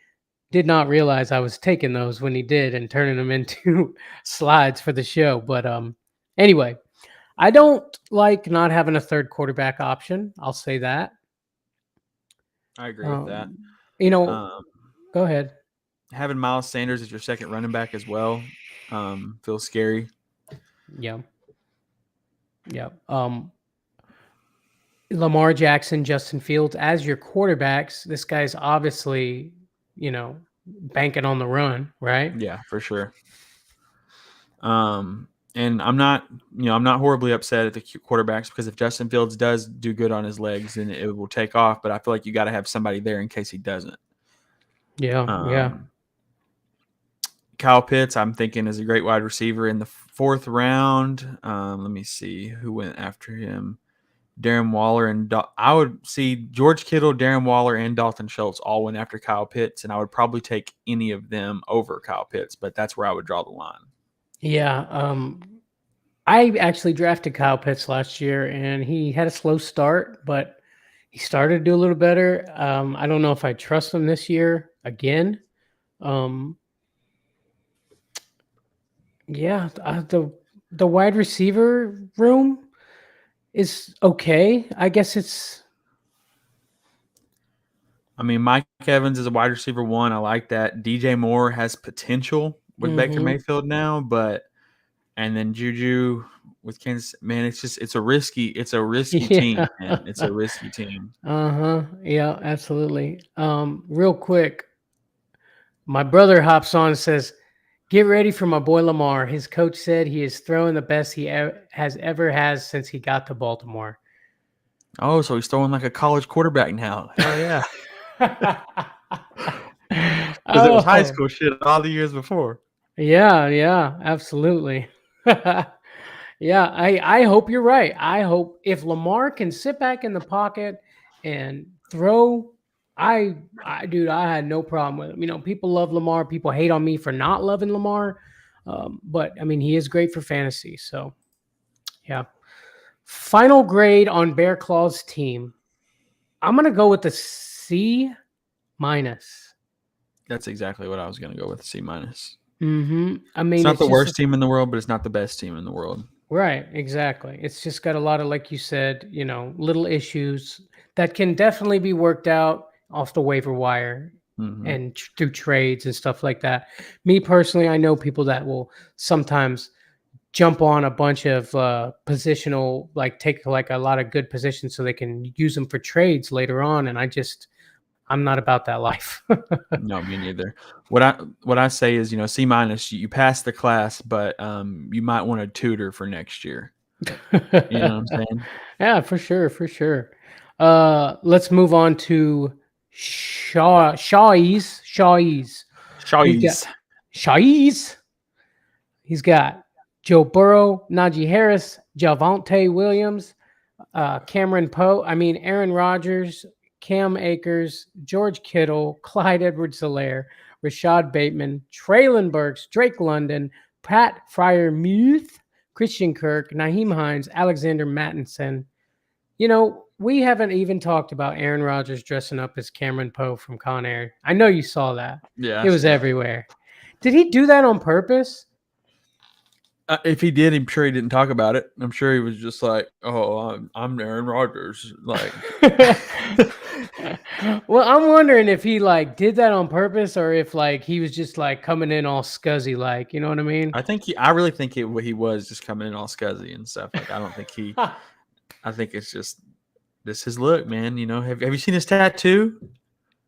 did not realize I was taking those when he did and turning them into slides for the show. But anyway, I don't like not having a third quarterback option. I'll say that. I agree with that. Go ahead. Having Miles Sanders as your second running back as well feels scary. Yeah. Yeah. Lamar Jackson, Justin Fields as your quarterbacks. This guy's obviously, banking on the run, right? Yeah, for sure. And I'm not horribly upset at the quarterbacks because if Justin Fields does do good on his legs, then it will take off. But I feel like you got to have somebody there in case he doesn't. Yeah. Kyle Pitts, I'm thinking, is a great wide receiver in the fourth round. Let me see who went after him. Darren Waller and I would see George Kittle, Darren Waller, and Dalton Schultz all went after Kyle Pitts, and I would probably take any of them over Kyle Pitts, but that's where I would draw the line. Yeah. I actually drafted Kyle Pitts last year, and he had a slow start, but he started to do a little better. I don't know if I trust him this year again. The wide receiver room is okay. I guess Mike Evans is a wide receiver 1. I like that. DJ Moore has potential with Baker Mayfield now, and then Juju with Kansas. Man, it's a risky team, man. It's a risky team. Yeah, absolutely. Real quick, my brother hops on and says, "Get ready for my boy Lamar. His coach said he is throwing the best he has since he got to Baltimore." Oh, so he's throwing like a college quarterback now. Hell yeah. Because it was high school shit all the years before. Yeah, absolutely. Yeah, I hope you're right. I hope if Lamar can sit back in the pocket and throw, dude, I had no problem with him. People love Lamar. People hate on me for not loving Lamar. But he is great for fantasy. So, yeah. Final grade on Bear Claw's team. I'm going to go with the C-. That's exactly what I was going to go with, C-. Mm-hmm. It's not the worst team in the world, but it's not the best team in the world. Right, exactly. It's just got a lot of, like you said, little issues that can definitely be worked out off the waiver wire and through trades and stuff like that. Me personally, I know people that will sometimes jump on a bunch of positional, take a lot of good positions so they can use them for trades later on. And I'm not about that life. No, me neither. What I say is, C-, you pass the class, but you might want to tutor for next year. You know what I'm saying? Yeah, for sure. Let's move on to Shaw's. He's got Joe Burrow, Najee Harris, Javonte Williams, Cameron Poe. I mean, Aaron Rodgers, Cam Akers, George Kittle, Clyde Edwards-Helaire, Rashad Bateman, Traylon Burks, Drake London, Pat Fryermuth, Christian Kirk, Naheem Hines, Alexander Mattinson. You know, we haven't even talked about Aaron Rodgers dressing up as Cameron Poe from Con Air. I know you saw that. Yeah, It was everywhere. Did he do that on purpose? If he did, I'm sure he didn't talk about it. I'm sure he was just like, "Oh, I'm Aaron Rodgers." Like, Well, I'm wondering if he like did that on purpose or if like he was just like coming in all scuzzy, like, you know what I mean? I really think he was just coming in all scuzzy and stuff. Like, I don't think he. I think it's just this his look, man. You know, have you seen his tattoo?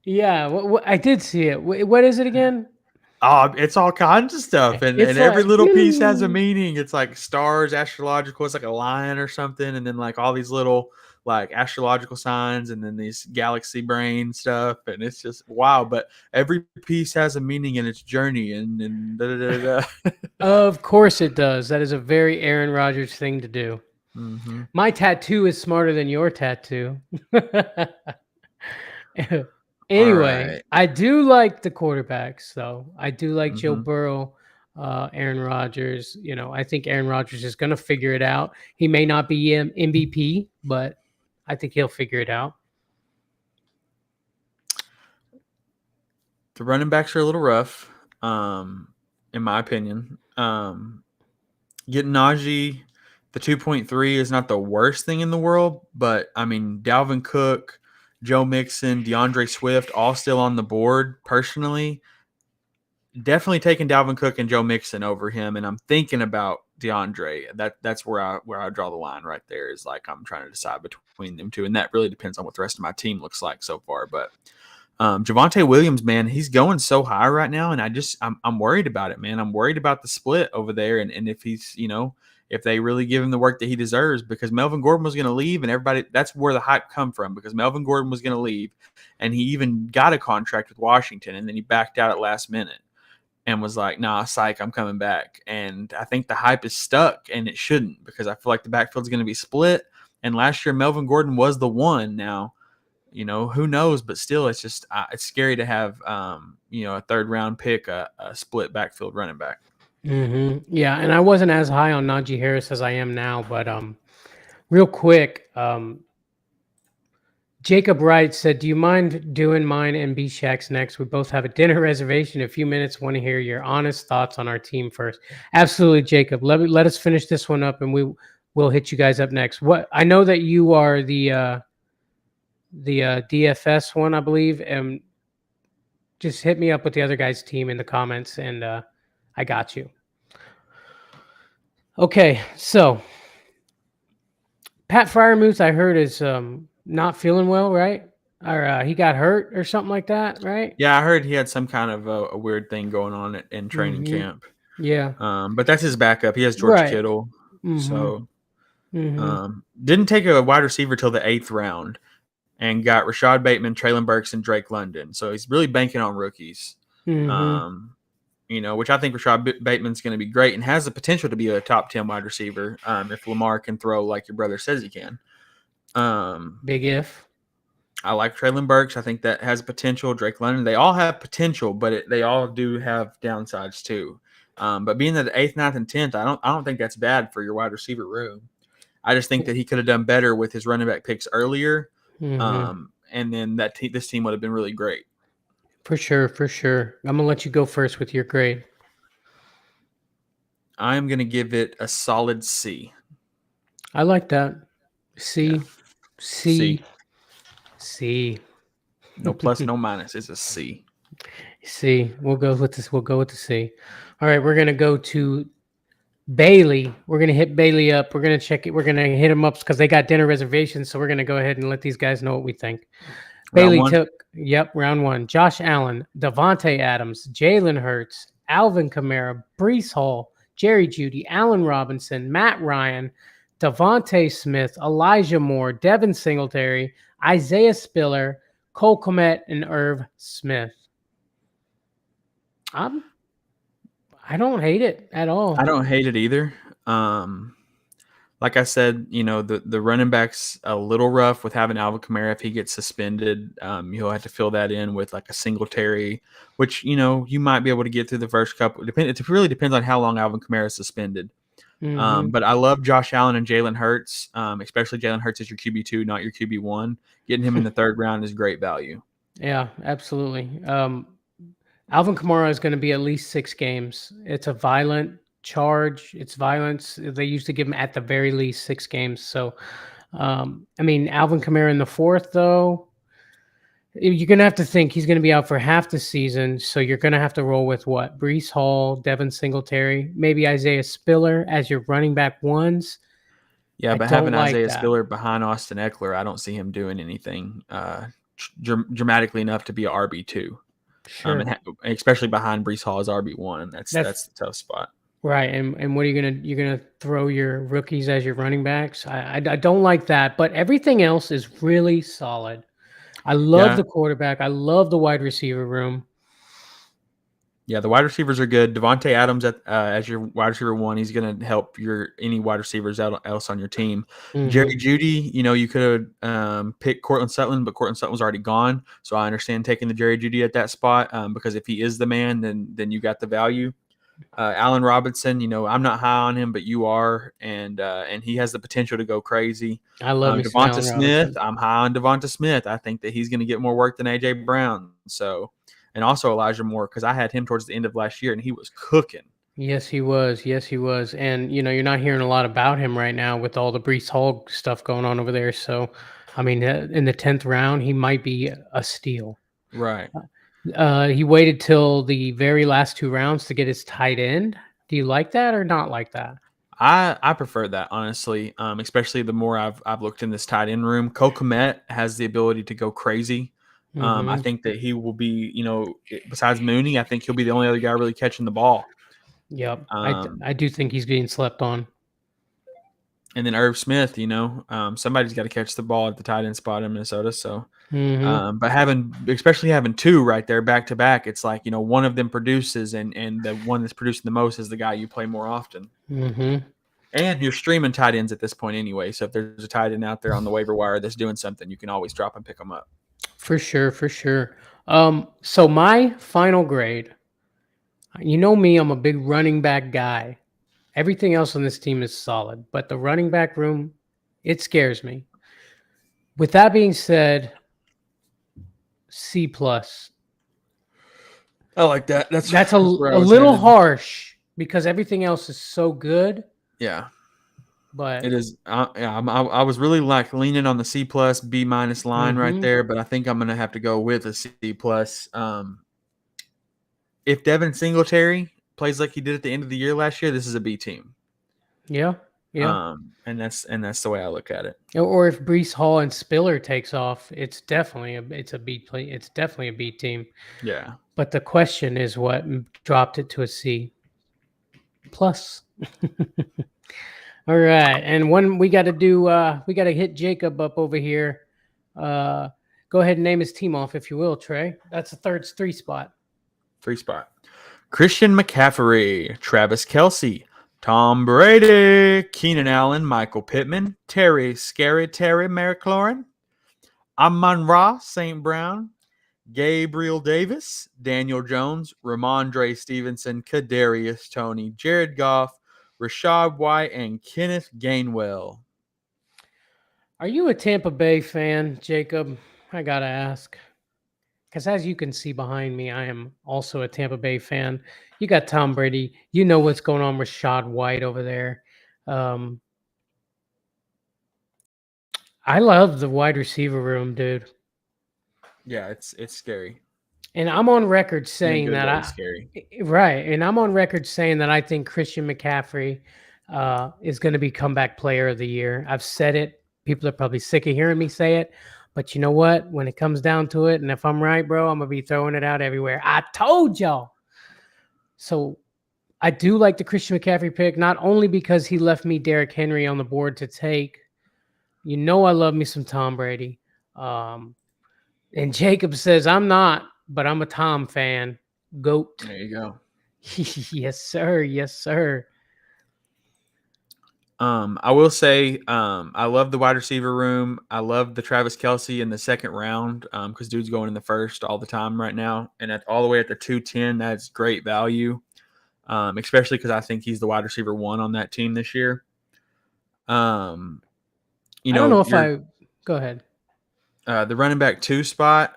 Yeah, I did see it. What is it again? Oh, it's all kinds of stuff, and It's every like, little piece has a meaning. It's like stars, astrological. It's like a lion or something, and then like all these little like astrological signs, and then these galaxy brain stuff, and it's just wow. But every piece has a meaning in its journey, and da, da, da, da. Of course it does. That is a very Aaron Rodgers thing to do. Mm-hmm. My tattoo is smarter than your tattoo. Anyway, Right. I do like the quarterbacks, though. I do like Joe Mm-hmm. Burrow, Aaron Rodgers. You know, I think Aaron Rodgers is going to figure it out. He may not be MVP, but I think he'll figure it out. The running backs are a little rough, in my opinion. Getting Najee, the 2.3 is not the worst thing in the world, but I mean, Dalvin Cook, Joe Mixon, DeAndre Swift, all still on the board. Personally, definitely taking Dalvin Cook and Joe Mixon over him, and I'm thinking about DeAndre. That's where I draw the line right there. Is like I'm trying to decide between them two, and that really depends on what the rest of my team looks like so far. But Javonte Williams, man, he's going so high right now, and I'm worried about it, man. I'm worried about the split over there, and if he's if they really give him the work that he deserves, because Melvin Gordon was going to leave, and everybody, that's where the hype come from, because Melvin Gordon was going to leave, and he even got a contract with Washington, and then he backed out at last minute and was like, nah, psych, I'm coming back. And I think the hype is stuck, and it shouldn't, because I feel like the backfield's going to be split, and last year Melvin Gordon was the one. Now, who knows, but still, it's just it's scary to have a third round pick, a split backfield running back. Mm-hmm. Yeah, and I wasn't as high on Najee Harris as I am now, but real quick, Jacob Wright said, "Do you mind doing mine and B Shaq's next? We both have a dinner reservation in a few minutes. Want to hear your honest thoughts on our team first." Absolutely, Jacob. Let us finish this one up, and we'll hit you guys up next. What I know that you are the DFS one, I believe, and just hit me up with the other guy's team in the comments, and I got you. Okay, so Pat Fryermuth, I heard, is not feeling well, right? Or he got hurt or something like that, right? Yeah, I heard he had some kind of a weird thing going on in training camp. Yeah. But that's his backup. He has George Kittle. So didn't take a wide receiver till the 8th round, and got Rashad Bateman, Traylon Burks, and Drake London. So he's really banking on rookies. Which I think Rashad Bateman's going to be great and has the potential to be a top 10 wide receiver if Lamar can throw like your brother says he can. Big if. I like Traylon Burks. I think that has potential. Drake London. They all have potential, but they all do have downsides too. But being at the 8th, 9th, and 10th, I don't think that's bad for your wide receiver room. I just think that he could have done better with his running back picks earlier. And then this team would have been really great. For sure. I'm going to let you go first with your grade. I'm going to give it a solid C. I like that. C. Yeah. C. No plus, no minus. It's a C. C. We'll go with this. We'll go with the C. All right, we're going to go to Bailey. We're going to hit Bailey up. We're going to check it. We're going to hit them up because they got dinner reservations. So we're going to go ahead and let these guys know what we think. Bailey took, round 1. Josh Allen, Devontae Adams, Jalen Hurts, Alvin Kamara, Breece Hall, Jerry Jeudy, Allen Robinson, Matt Ryan, Devontae Smith, Elijah Moore, Devin Singletary, Isaiah Spiller, Cole Kmet, and Irv Smith. I don't hate it at all. I don't hate it either. like I said, the running back's a little rough with having Alvin Kamara. If he gets suspended, he'll have to fill that in with like a Singletary, which you might be able to get through the first couple. It really depends on how long Alvin Kamara is suspended. Mhm. But I love Josh Allen and Jalen Hurts, especially Jalen Hurts as your QB2, not your QB1. Getting him in the third round is great value. Yeah, absolutely. Alvin Kamara is going to be at least 6 games. It's a violent charge. It's violence. They used to give him at the very least 6 games. So, I mean, Alvin Kamara in the 4th, though, you're going to have to think he's going to be out for half the season. So you're going to have to roll with what? Breece Hall, Devin Singletary, maybe Isaiah Spiller as your running back ones. Yeah, I but don't having like Isaiah that. Spiller behind Austin Eckler, I don't see him doing anything dramatically enough to be a RB2. Sure. Especially behind Breece Hall as RB1. That's the tough spot. Right, and what are you're gonna throw your rookies as your running backs? I don't like that, but everything else is really solid. I love the quarterback. I love the wide receiver room. Yeah, the wide receivers are good. Devontae Adams as your wide receiver 1, he's going to help any wide receivers else on your team. Jerry Jeudy, you could have picked Cortland Sutton, but Cortland Sutton was already gone. So I understand taking the Jerry Jeudy at that spot because if he is the man, then you got the value. Allen Robinson, I'm not high on him, but you are, and he has the potential to go crazy. I love me some Devonta Allen Smith, Robinson. I'm high on Devonta Smith. I think that he's going to get more work than AJ Brown. So. And also Elijah Moore, because I had him towards the end of last year, and he was cooking. Yes, he was. Yes, he was. And, you're not hearing a lot about him right now with all the Breece Hall stuff going on over there. So, I mean, in the 10th round, he might be a steal. Right. He waited till the very last 2 rounds to get his tight end. Do you like that or not like that? I prefer that, honestly, especially the more I've looked in this tight end room. Cole Kmet has the ability to go crazy. I think that he will be, besides Mooney, I think he'll be the only other guy really catching the ball. Yep. I do think he's being slept on. And then Irv Smith, somebody's got to catch the ball at the tight end spot in Minnesota. So, but especially having 2 right there back to back, it's like, one of them produces and the one that's producing the most is the guy you play more often. And you're streaming tight ends at this point anyway. So if there's a tight end out there on the waiver wire that's doing something, you can always drop and pick them up. For sure, for sure. So my final grade, you know me, I'm a big running back guy. Everything else on this team is solid, but the running back room, it scares me. With that being said, C+. I like that. That's a little harsh because everything else is so good. Yeah. But it is. I was really leaning on the C+, B- line right there, but I think I'm going to have to go with a C+. If Devin Singletary plays like he did at the end of the year last year, this is a B team. Yeah. Yeah. And that's the way I look at it. Or if Breece Hall and Spiller takes off, it's definitely a B play. It's definitely a B team. Yeah. But the question is what dropped it to a C+. All right, and one we got to do. We got to hit Jacob up over here. Go ahead and name his team off, if you will, Trey. That's the 3 spot. 3 spot. Christian McCaffrey, Travis Kelce, Tom Brady, Keenan Allen, Michael Pittman, Terry McLaurin, Amon-Ra St. Brown, Gabriel Davis, Daniel Jones, Ramondre Stevenson, Kadarius Toney, Jared Goff, Rashad White, and Kenneth Gainwell. Are you a Tampa Bay fan, Jacob? I got to ask. Because as you can see behind me, I am also a Tampa Bay fan. You got Tom Brady. You know what's going on with Rashad White over there. I love the wide receiver room, dude. Yeah, it's scary. And I'm on record saying that scary. Right. And I'm on record saying that I think Christian McCaffrey is going to be comeback player of the year. I've said it. People are probably sick of hearing me say it. But you know what? When it comes down to it, and if I'm right, bro, I'm going to be throwing it out everywhere. I told y'all. So I do like the Christian McCaffrey pick, not only because he left me Derrick Henry on the board to take. You know I love me some Tom Brady. And Jacob says, I'm not, but I'm a Tom fan. GOAT. There you go. Yes, sir. Yes, sir. I will say, I love the wide receiver room. I love the Travis Kelce in the second round because dude's going in the first all the time right now. And all the way at the 210, that's great value, especially because I think he's the wide receiver one on that team this year. You I don't know, know if I go ahead. the running back 2 spot,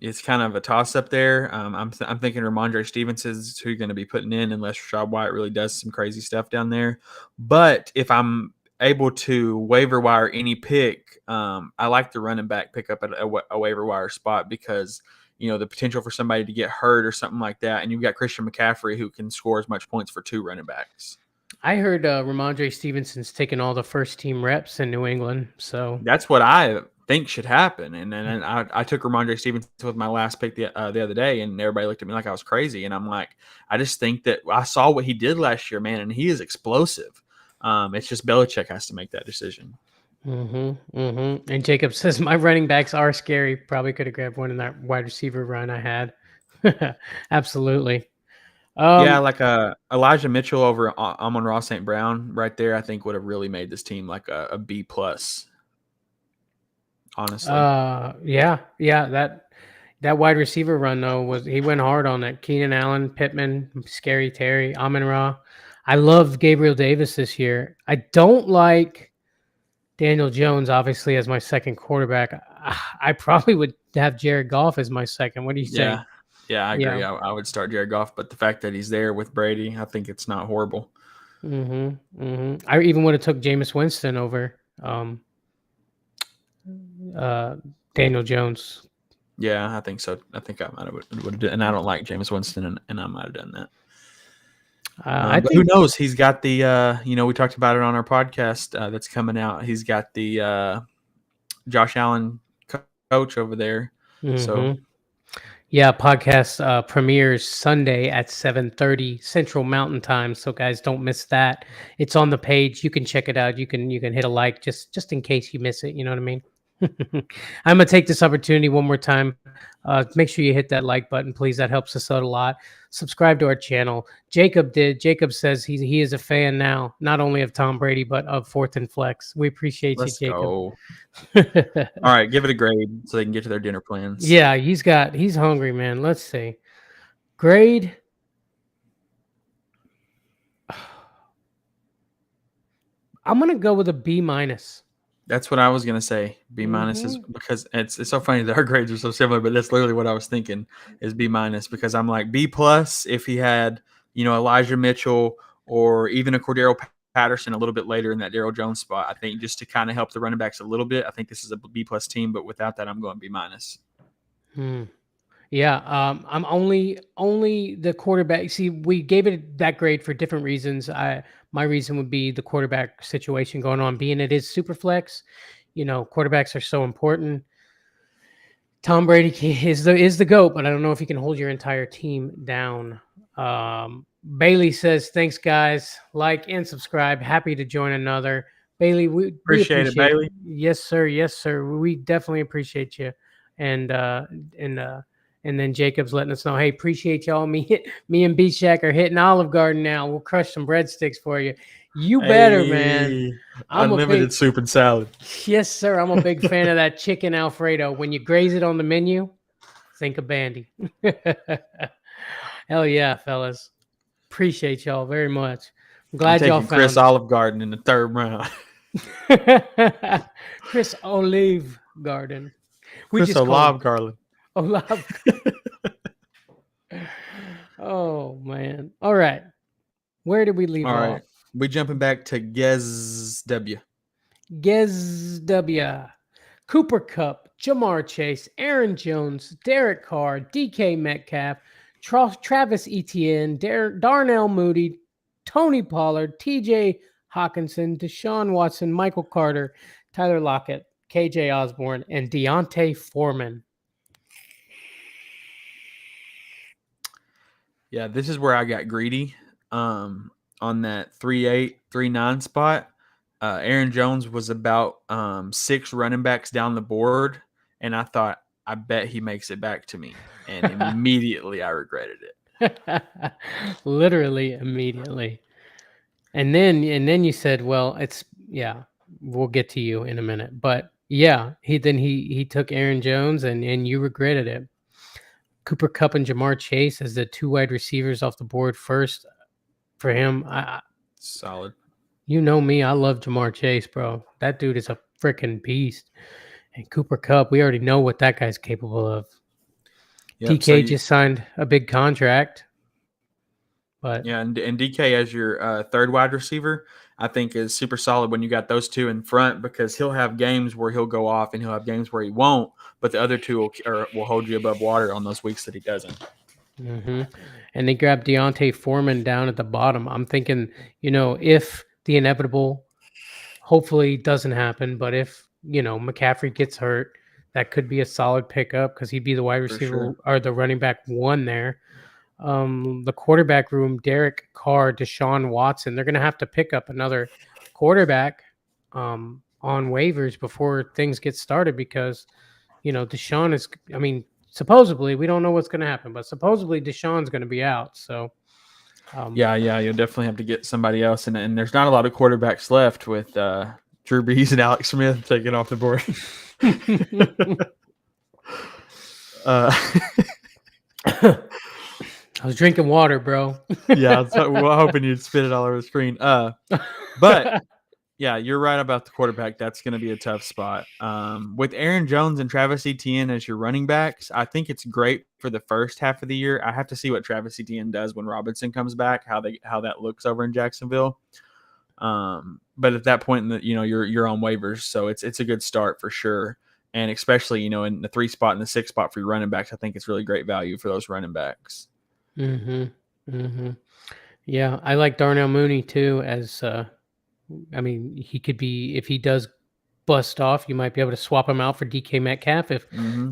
it's kind of a toss up there. I'm thinking Ramondre Stevenson's who you're going to be putting in unless Rashad White really does some crazy stuff down there. But if I'm able to waiver wire any pick, I like the running back pick up at a waiver wire spot because the potential for somebody to get hurt or something like that, and you've got Christian McCaffrey who can score as much points for 2 running backs. I heard Ramondre Stevenson's taking all the first team reps in New England, so That's what I think should happen. And then I took Ramondre Stevenson with my last pick the other day, and everybody looked at me like I was crazy. And I'm like, I just think that I saw what he did last year, man, and he is explosive. It's just Belichick has to make that decision. And Jacob says my running backs are scary. Probably could have grabbed one in that wide receiver run I had. Absolutely. Yeah, like Elijah Mitchell over Amon-Ra St. Brown right there, I think would have really made this team like a B plus. Honestly, yeah, that wide receiver run though he went hard on it. Keenan Allen, Pittman, Scary Terry, Amon-Ra. I love Gabriel Davis this year. I don't like Daniel Jones, obviously, as my second quarterback. I probably would have Jared Goff as my second. What do you say? Yeah, I agree. I would start Jared Goff, but the fact that he's there with Brady, I think it's not horrible. I even would have took Jameis Winston over Daniel Jones. Yeah, I think so. I think I might have would have done, and I don't like Jameis Winston, and I might have done that. But who knows? He's got the we talked about it on our podcast that's coming out. He's got the Josh Allen coach over there. So yeah, podcast premieres Sunday at 7:30 Central Mountain Time. So guys, don't miss that. It's on the page. You can check it out. You can hit a like just in case you miss it. You know what I mean? I'm gonna take this opportunity one more time. Make sure you hit that like button, please. That helps us out a lot. Subscribe to our channel. Jacob did. Jacob says he is a fan now, not only of Tom Brady but of 4th and Flex. We appreciate you, Jacob. Go. All right, give it a grade so they can get to their dinner plans. Yeah, he's hungry, man. Let's see. Grade. I'm gonna go with a B minus. That's what I was gonna say. B minus is because it's so funny that our grades are so similar, but that's literally what I was thinking is B minus because I'm like B plus if he had Elijah Mitchell or even a Cordero Patterson a little bit later in that Darryl Jones spot. I think just to kind of help the running backs a little bit. I think this is a B plus team, but without that, I'm going B minus. Yeah, I'm only the quarterback. See, we gave it that grade for different reasons. My reason would be the quarterback situation going on, being it is Superflex. Quarterbacks are so important. Tom Brady is the GOAT, but I don't know if he can hold your entire team down. Bailey says, "Thanks, guys. Like and subscribe. Happy to join another." Bailey, we appreciate it, Bailey. Yes, sir. Yes, sir. We definitely appreciate you. And then Jacob's letting us know, hey, appreciate y'all. Me and B Shack are hitting Olive Garden now. We'll crush some breadsticks for you. You better, man. Unlimited soup and salad. Yes, sir. I'm a big fan of that chicken Alfredo. When you graze it on the menu, think of Bandy. Hell yeah, fellas. Appreciate y'all very much. I'm glad y'all found Chris Olive Garden in the 3rd round. Chris Olive Garden. Chris Olive Garden. Oh man. All right. Where did we leave off? Right. We jumping back to Gez W. Cooper Kupp, Jamar Chase, Aaron Jones, Derek Carr, DK Metcalf, Travis Etienne, Darnell Mooney, Tony Pollard, TJ Hawkinson, Deshaun Watson, Michael Carter, Tyler Lockett, KJ Osborne, and Deontay Foreman. Yeah, this is where I got greedy on that 3-8, 3-9 spot. Aaron Jones was about 6 running backs down the board, and I thought, I bet he makes it back to me. And immediately I regretted it. Literally immediately. And then you said, well, we'll get to you in a minute. But yeah, he took Aaron Jones and you regretted it. Cooper Kupp and Jamar Chase as the 2 wide receivers off the board first for him. Solid. You know me, I love Jamar Chase, bro. That dude is a freaking beast. And Cooper Kupp, we already know what that guy's capable of. Yep, DK just signed a big contract. But yeah, and DK as your third wide receiver, I think is super solid when you got those two in front, because he'll have games where he'll go off and he'll have games where he won't, but the other two will hold you above water on those weeks that he doesn't. And they grabbed Deontay Foreman down at the bottom. I'm thinking, if the inevitable hopefully doesn't happen, but if, McCaffrey gets hurt, that could be a solid pickup because he'd be the wide receiver or the running back 1 there. The quarterback room, Derek Carr, Deshaun Watson, they're going to have to pick up another quarterback on waivers before things get started because, Deshaun is, supposedly, we don't know what's going to happen, but supposedly Deshaun's going to be out. So, yeah, you'll definitely have to get somebody else. And there's not a lot of quarterbacks left with Drew Brees and Alex Smith taking off the board. I was drinking water, bro. Yeah, we're hoping you'd spit it all over the screen. But yeah, you're right about the quarterback. That's going to be a tough spot. With Aaron Jones and Travis Etienne as your running backs, I think it's great for the first half of the year. I have to see what Travis Etienne does when Robinson comes back, how that looks over in Jacksonville. But at that point, you're on waivers, so it's a good start for sure. And especially, in the 3 spot and the 6 spot for your running backs, I think it's really great value for those running backs. Yeah, I like Darnell Mooney too. As he could be, if he does bust off, you might be able to swap him out for DK Metcalf if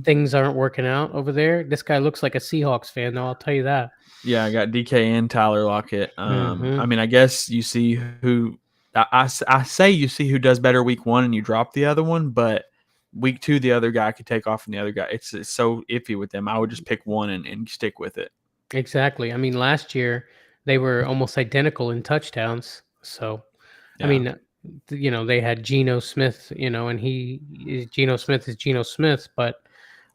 things aren't working out over there. This guy looks like a Seahawks fan, though. I'll tell you that. Yeah, I got DK and Tyler Lockett. I guess you see who I say you see who does better week 1 and you drop the other one, but week 2 the other guy could take off from the other guy. It's so iffy with them. I would just pick one and stick with it. Exactly. Last year they were almost identical in touchdowns. So, yeah. They had Geno Smith, and Geno Smith is Geno Smith, but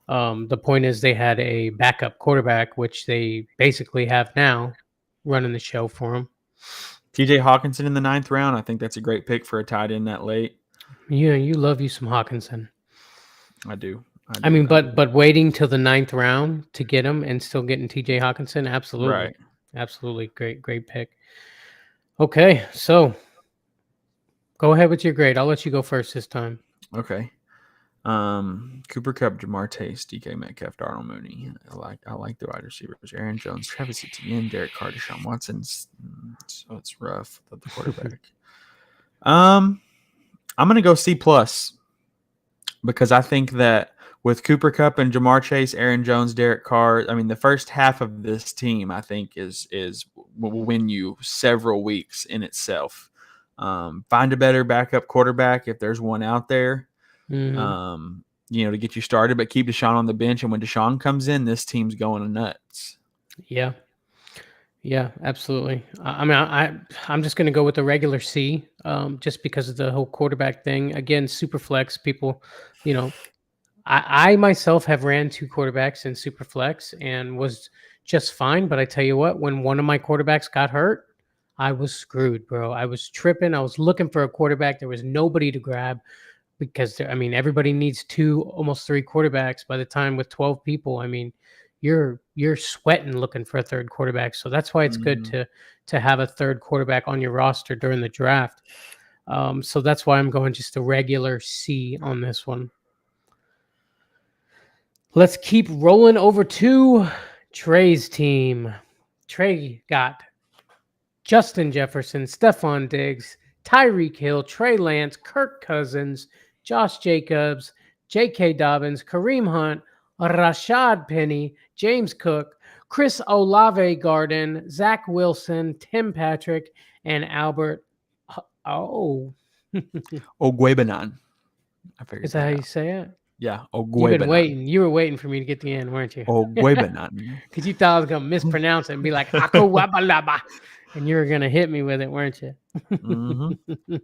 the point is they had a backup quarterback, which they basically have now running the show for them. TJ Hawkinson in the 9th round. I think that's a great pick for a tight end that late. Yeah, you love you some Hawkinson. I do. But waiting till the 9th round to get him and still getting TJ Hawkinson, absolutely. Right. Absolutely. Great pick. Okay, so go ahead with your grade. I'll let you go first this time. Okay. Cooper Kupp, Jamar Chase, DK Metcalf, Darnell Mooney. I like the wide receivers. Aaron Jones, Travis Etienne, Derek Carr, Deshaun Watson. So it's rough with the quarterback. I'm gonna go C+ because I think that with Cooper Kupp and Jamar Chase, Aaron Jones, Derek Carr, the first half of this team I think is will win you several weeks in itself. Find a better backup quarterback if there's one out there. To get you started, but keep Deshaun on the bench. And when Deshaun comes in, this team's going nuts. Yeah, absolutely. I'm just going to go with the regular C, just because of the whole quarterback thing. Again, Superflex people, I myself have ran 2 quarterbacks in Superflex and was just fine. But I tell you what, when one of my quarterbacks got hurt, I was screwed, bro. I was tripping. I was looking for a quarterback. There was nobody to grab because, everybody needs 2, almost 3 quarterbacks by the time with 12 people. You're sweating looking for a third quarterback. So that's why it's good to have a third quarterback on your roster during the draft. So that's why I'm going just a regular C on this one. Let's keep rolling over to Trea's team. Trey got Justin Jefferson, Stephon Diggs, Tyreek Hill, Trey Lance, Kirk Cousins, Josh Jacobs, J.K. Dobbins, Kareem Hunt, Rashad Penny, James Cook, Chris Olave Garden, Zach Wilson, Tim Patrick, and Albert. Ogwebanon. Is that how you say it? Yeah. You've been Ogwebenan. waiting. You were waiting for me to get the end, weren't you? Ogwebenan. Because you thought I was gonna mispronounce it and be like "Akawabalaba," and you were gonna hit me with it, weren't you? Mm-hmm.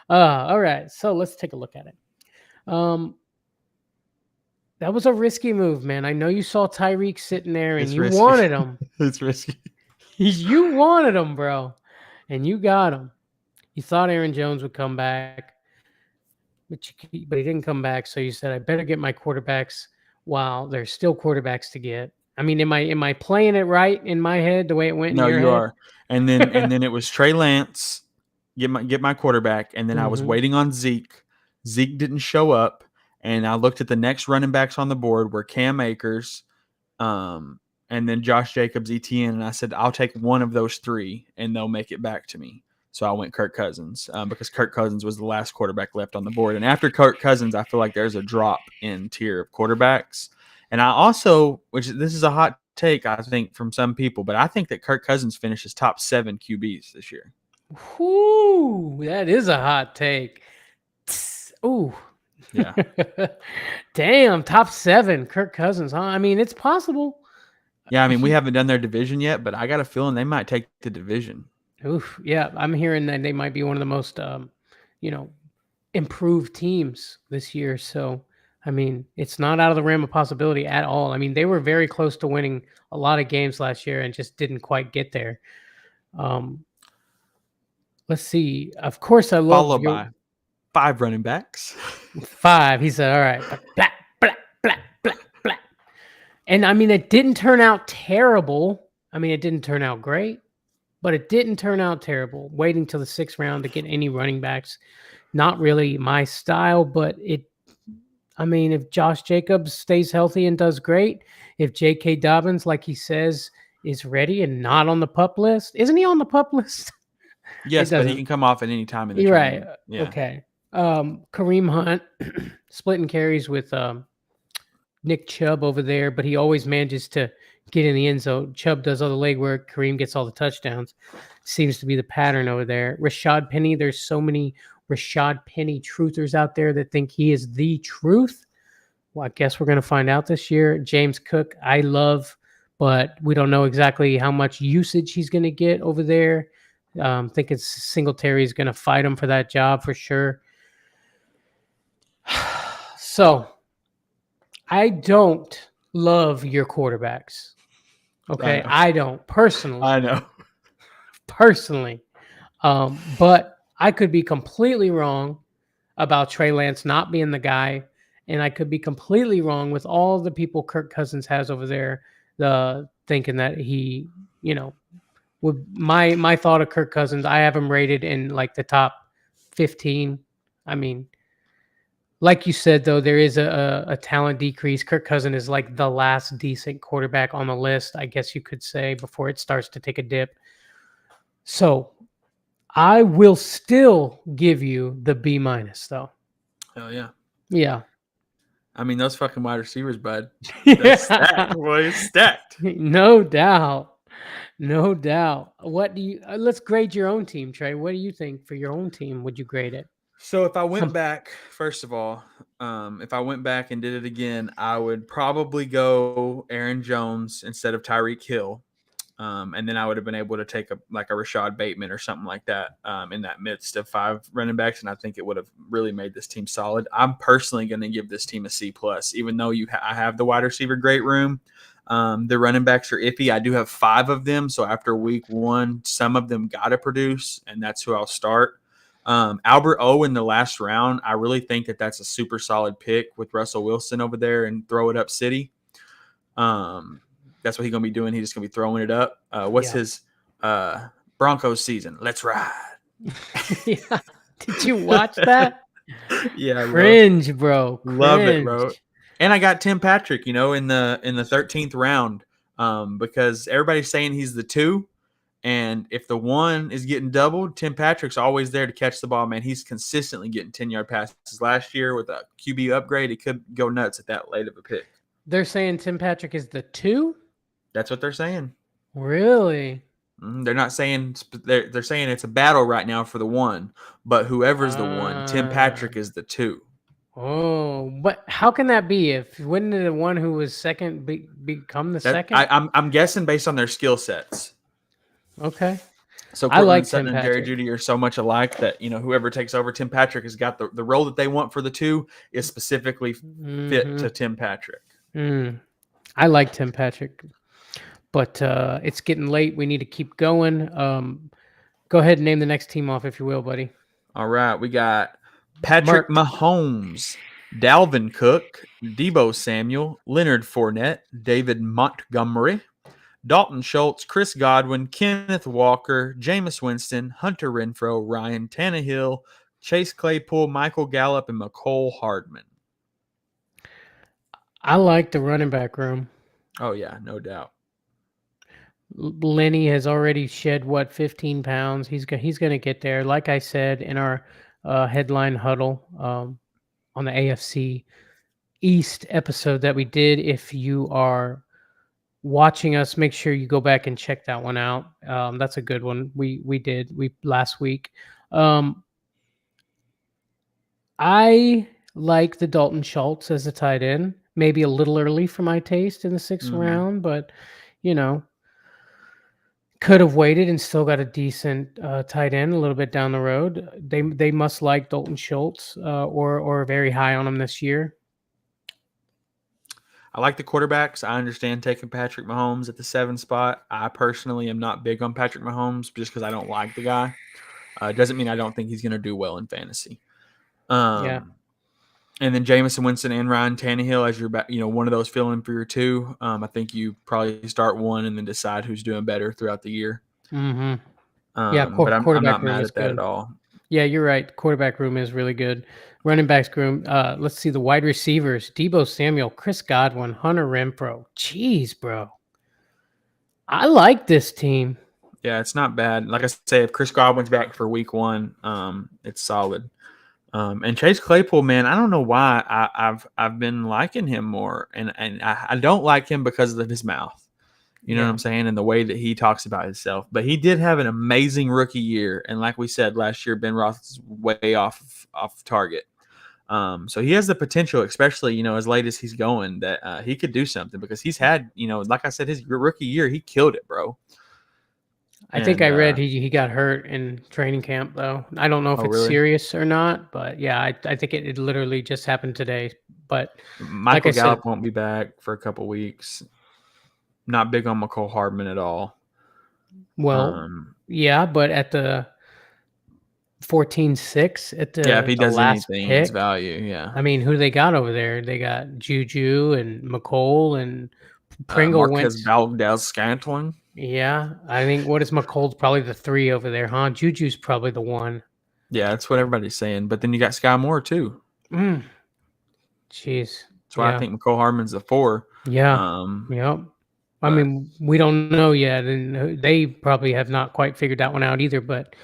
All right. So let's take a look at it. That was a risky move, man. I know you saw Tyreek sitting there and It's you risky. wanted him. It's risky. You wanted him, bro, and you got him. You thought Aaron Jones would come back, but he didn't come back. So you said, I better get my quarterbacks while there's still quarterbacks to get. I mean, am I playing it right in my head the way it went in No, your you head? are. And then it was Trey Lance, get my quarterback, and then I was Mhm. waiting on Zeke. Zeke didn't show up, and I looked at the next running backs on the board were Cam Akers, and then Josh Jacobs, ETN, and I said I'll take one of those three, and they'll make it back to me. So I went Kirk Cousins because Kirk Cousins was the last quarterback left on the board, and after Kirk Cousins, I feel like there's a drop in tier of quarterbacks. And I also, which this is a hot take, I think, from some people, but I think that Kirk Cousins finishes top 7 QBs this year. Whoo, that is a hot take. Ooh. Yeah. Damn, top 7, Kirk Cousins, huh? I mean, it's possible. Yeah, I mean, we haven't done their division yet, but I got a feeling they might take the division. Oof, yeah, I'm hearing that they might be one of the most, improved teams this year. So, I mean, it's not out of the realm of possibility at all. I mean, they were very close to winning a lot of games last year and just didn't quite get there. Let's see. Of course, I love Followed by 5 running backs. 5. He said, "All right, blah, blah, blah, blah, blah." And I mean, it didn't turn out terrible. I mean, it didn't turn out great, but it didn't turn out terrible. Waiting till the 6th round to get any running backs, not really my style, but I mean, if Josh Jacobs stays healthy and does great, if J.K. Dobbins, like he says, is ready and not on the pup list, isn't he on the pup list? Yes, but he can come off at any time in the You're training. right. Yeah. Okay. Kareem Hunt splitting carries with Nick Chubb over there, but he always manages to get in the end zone. Chubb does all the legwork. Kareem gets all the touchdowns. Seems to be the pattern over there. Rashad Penny, there's so many Rashad Penny truthers out there that think he is the truth. Well, I guess we're going to find out this year. James Cook, I love, but we don't know exactly how much usage he's going to get over there. Think it's Singletary is going to fight him for that job for sure. So, I don't love your quarterbacks. Okay, I don't personally. I know. Personally, but I could be completely wrong about Trey Lance not being the guy, and I could be completely wrong with all the people Kirk Cousins has over there, thinking that he, would my thought of Kirk Cousins, I have him rated in like the top 15. I mean, like you said, though, there is a talent decrease. Kirk Cousins is like the last decent quarterback on the list, I guess you could say, before it starts to take a dip. So I will still give you the B-, though. Hell yeah. Yeah. I mean, those fucking wide receivers, bud. That's stacked, boy. It's stacked. No doubt. No doubt. What do you let's grade your own team, Trey. What do you think for your own team? Would you grade it? So if I went back, first of all, if I went back and did it again, I would probably go Aaron Jones instead of Tyreek Hill. And then I would have been able to take a Rashad Bateman or something like that in that midst of 5 running backs, and I think it would have really made this team solid. I'm personally going to give this team a C+, even though I have the wide receiver great room. The running backs are iffy. I do have 5 of them, so after week 1, some of them got to produce, and that's who I'll start. Albert O in the last round, I really think that's a super solid pick with Russell Wilson over there and throw it up city. That's what he's going to be doing. He's just going to be throwing it up. What's his Broncos season? Let's ride. Yeah. Did you watch that? Yeah. Cringe, bro. Cringe. Love it, bro. And I got Tim Patrick, in the 13th round because everybody's saying he's the 2. And if the 1 is getting doubled, Tim Patrick's always there to catch the ball, man. He's consistently getting 10-yard passes. Last year with a QB upgrade, it could go nuts at that late of a pick. They're saying Tim Patrick is the 2? That's what they're saying. Really? They're not saying they're saying it's a battle right now for the 1, but whoever's the 1, Tim Patrick is the 2. Oh, but How can that be? If wouldn't the one who was second become the second? I'm guessing based on their skill sets. Okay. So I like Cortland Tim Sutton and Jerry Patrick. Jeudy are so much alike that whoever takes over Tim Patrick has got the role that they want for the two is specifically fit to Tim Patrick. I like Tim Patrick, but it's getting late. We need to keep going. Go ahead and name the next team off, if you will, buddy. All right, we got Patrick Mahomes, Dalvin Cook, Debo Samuel, Leonard Fournette, David Montgomery, Dalton Schultz, Chris Godwin, Kenneth Walker, Jameis Winston, Hunter Renfrow, Ryan Tannehill, Chase Claypool, Michael Gallup, and McCole Hardman. I like the running back room. Oh, yeah, no doubt. Lenny has already shed 15 pounds. He's going to get there. Like I said in our headline huddle on the AFC East episode that we did, if you are watching us, make sure you go back and check that one out. That's a good one. We did last week. I like the Dalton Schultz as a tight end. Maybe a little early for my taste in the sixth round, but could have waited and still got a decent tight end a little bit down the road. They must like Dalton Schultz or very high on him this year. I like the quarterbacks. I understand taking Patrick Mahomes at the 7 spot. I personally am not big on Patrick Mahomes just because I don't like the guy. It doesn't mean I don't think he's going to do well in fantasy. Yeah. And then Jameis Winston and Ryan Tannehill as your, one of those fill in for your 2. I think you probably start one and then decide who's doing better throughout the year. Mm-hmm. But I'm not mad at that good. at all. Yeah, you're right. Quarterback room is really good. Running backs room. Let's see the wide receivers: Debo Samuel, Chris Godwin, Hunter Renfrow. Jeez, bro. I like this team. Yeah, it's not bad. Like I say, if Chris Godwin's back for week 1, it's solid. And Chase Claypool, man, I don't know why I've been liking him more, and I don't like him because of his mouth. You know what I'm saying? And the way that he talks about himself. But he did have an amazing rookie year, and like we said last year, Ben Roethlisberger is way off target. So he has the potential, especially as late as he's going, that he could do something because he's had like I said, his rookie year he killed it, bro. I think I read he got hurt in training camp, though. I don't know if it's serious or not, but yeah, I think it literally just happened today. But Michael Gallup won't be back for a couple weeks. Not big on McCole Hardman at all. Well, yeah, but at the 14-6 at the if he does last anything, pick, it's value. Yeah, I mean, who they got over there? They got Juju and McCole and Pringle. Marquez Valdes-Scantling. Yeah, I think what is McColl's probably the 3 over there, huh? Juju's probably the 1. Yeah, that's what everybody's saying. But then you got Sky Moore too. Jeez, that's why I think McCole Hardman's the 4. Yeah. Yep. I mean, we don't know yet, and they probably have not quite figured that one out either. But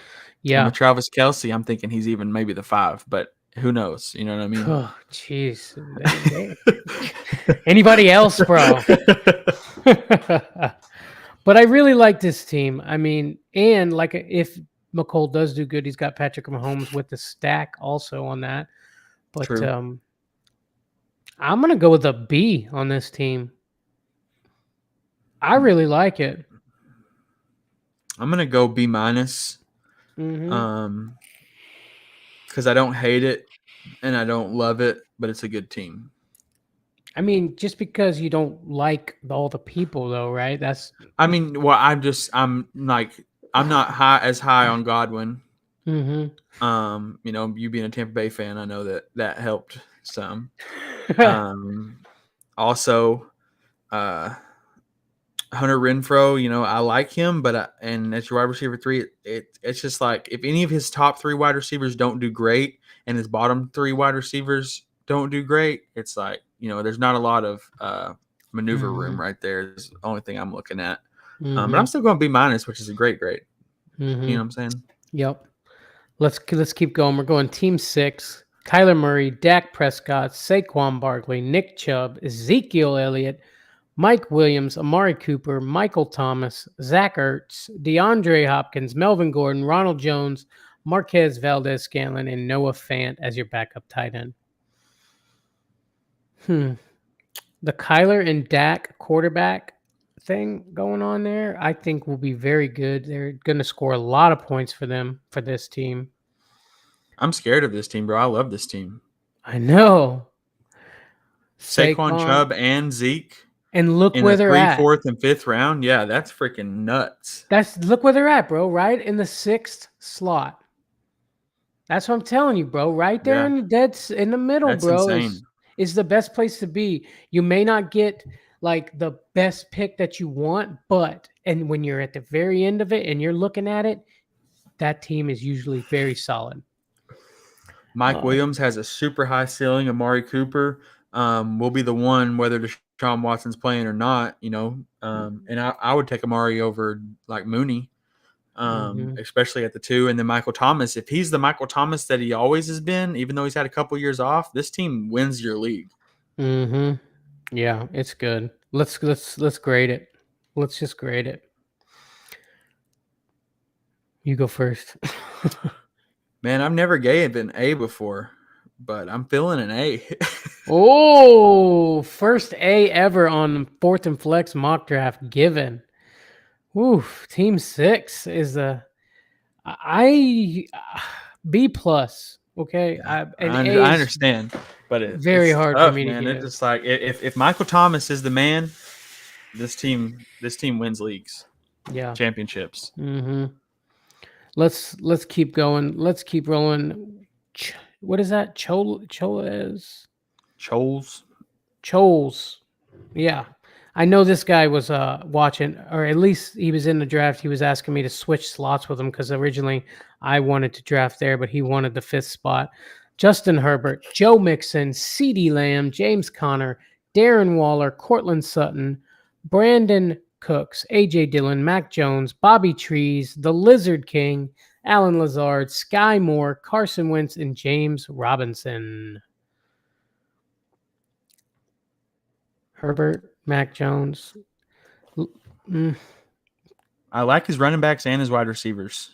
yeah, Travis Kelce, I'm thinking he's even maybe the 5, but who knows? You know what I mean? Oh, jeez. Anybody else, bro? But I really like this team. I mean, and like if McCole does do good, he's got Patrick Mahomes with the stack also on that. But True. I'm gonna go with a B on this team. I really like it. I'm gonna go B-. Because I don't hate it and I don't love it, but it's a good team. I mean, just because you don't like all the people, though, right? I'm not as high on Godwin. You being a Tampa Bay fan, I know that helped some. Also, Hunter Renfrow, I like him, but and that's your wide receiver 3. It's just like if any of his top 3 wide receivers don't do great, and his bottom 3 wide receivers don't do great, it's like there's not a lot of maneuver room right there. Is the only thing I'm looking at. But I'm still going B-, which is a great grade. You know what I'm saying? Yep. Let's keep going. We're going team 6. Kyler Murray, Dak Prescott, Saquon Barkley, Nick Chubb, Ezekiel Elliott, Mike Williams, Amari Cooper, Michael Thomas, Zach Ertz, DeAndre Hopkins, Melvin Gordon, Ronald Jones, Marquez Valdes-Scantling, and Noah Fant as your backup tight end. The Kyler and Dak quarterback thing going on there, I think will be very good. They're going to score a lot of points for them for this team. I'm scared of this team, bro. I love this team. I know. Saquon, Chubb, and Zeke and look in where the they're 3, at. 4th, and 5th round. Yeah, that's freaking nuts. Look where they're at, bro. Right in the 6th slot. That's what I'm telling you, bro. Right there Yeah. in the in the middle, That's bro, insane. is the best place to be. You may not get like the best pick that you want, and when you're at the very end of it and you're looking at it, that team is usually very solid. Mike Williams has a super high ceiling. Amari Cooper will be the one, whether Deshaun Watson's playing or not, and I would take Amari over like Mooney, especially at the 2. And then Michael Thomas, if he's the Michael Thomas that he always has been, even though he's had a couple years off, this team wins your league. Yeah, it's good. Let's grade it. Let's just grade it. You go first. Man, I've never gave an A before, but I'm feeling an A. Oh, first A ever on 4th and Flex mock draft given. Oof, team 6 is B plus. Okay, I understand, but it's hard tough, for me to man. get. It's just like if Michael Thomas is the man, this team wins leagues, championships. Let's keep going. Let's keep rolling. What is that? Choles. Yeah. I know this guy was watching, or at least he was in the draft. He was asking me to switch slots with him because originally I wanted to draft there, but he wanted the 5th spot. Justin Herbert, Joe Mixon, CeeDee Lamb, James Conner, Darren Waller, Cortland Sutton, Brandon Cooks, AJ Dillon, Mac Jones, Bobby Trees, the Lizard King, Alan Lazard, Sky Moore, Carson Wentz, and James Robinson. Herbert, Mac Jones. I like his running backs and his wide receivers.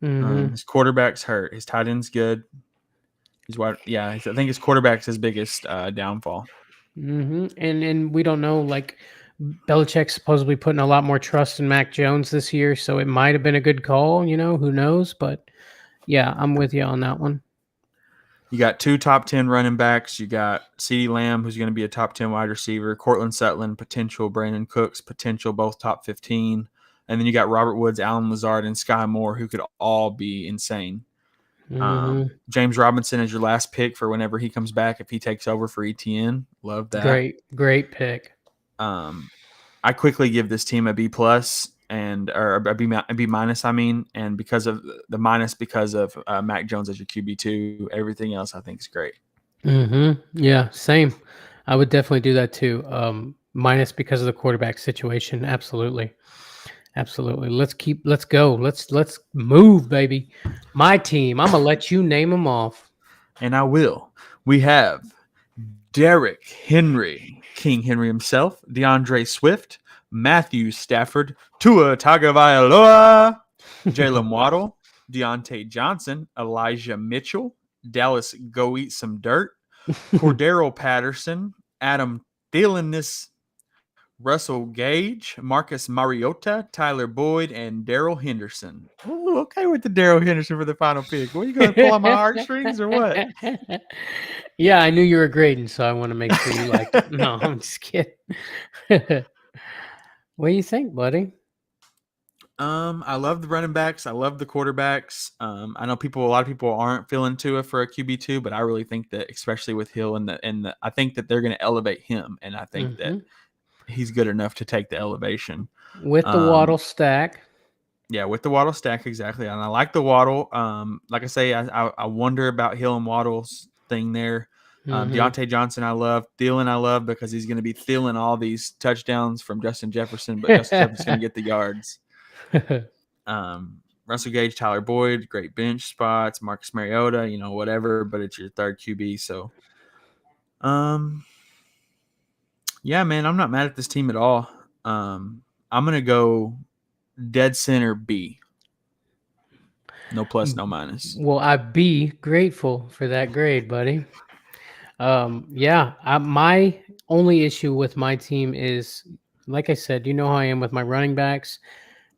His quarterback's hurt. His tight end's good. I think his quarterback's his biggest downfall. And we don't know, like, Belichick's supposedly putting a lot more trust in Mac Jones this year, so it might have been a good call, who knows? But yeah, I'm with you on that one. You got 2 top 10 running backs. You got CeeDee Lamb, who's going to be a top 10 wide receiver. Cortland Sutton, potential. Brandon Cooks, potential, both top 15. And then you got Robert Woods, Alan Lazard, and Sky Moore, who could all be insane. James Robinson is your last pick for whenever he comes back, if he takes over for ETN. Love that. Great pick. I quickly give this team a B plus or a B minus, and because of the minus because of Mac Jones as your QB2. Everything else I think is great. Yeah, same. I would definitely do that too. Minus because of the quarterback situation. Absolutely. Let's go. Let's move, baby. My team. I'm gonna let you name them off. And I will. We have Derrick Henry, King Henry himself, DeAndre Swift, Matthew Stafford, Tua Tagovailoa, Jalen Waddle, Deontay Johnson, Elijah Mitchell, Dallas Go Eat Some Dirt, Cordero Patterson, Adam Thielen, Russell Gage, Marcus Mariota, Tyler Boyd, and Darrell Henderson. Ooh, okay with the Darrell Henderson for the final pick. What, are you going to pull on my heartstrings or what? Yeah, I knew you were grading, so I want to make sure you liked it. No, I'm just kidding. What do you think, buddy? I love the running backs. I love the quarterbacks. I know a lot of people aren't feeling Tua for a QB2, but I really think that, especially with Hill and I think that they're going to elevate him, and I think that he's good enough to take the elevation with the Waddle stack. Yeah, with the Waddle stack, exactly. And I like the Waddle. Like I say, I wonder about Hill and Waddle's thing there. Deontay Johnson, I love. Thielen, I love because he's going to be Thielen all these touchdowns from Justin Jefferson, but Justin Jefferson's going to get the yards. Russell Gage, Tyler Boyd, great bench spots. Marcus Mariota, whatever, but it's your third QB. So, yeah, man, I'm not mad at this team at all. I'm going to go dead center B. No plus, no minus. Well, I'd be grateful for that grade, buddy. Yeah, my only issue with my team is, like I said, you know how I am with my running backs.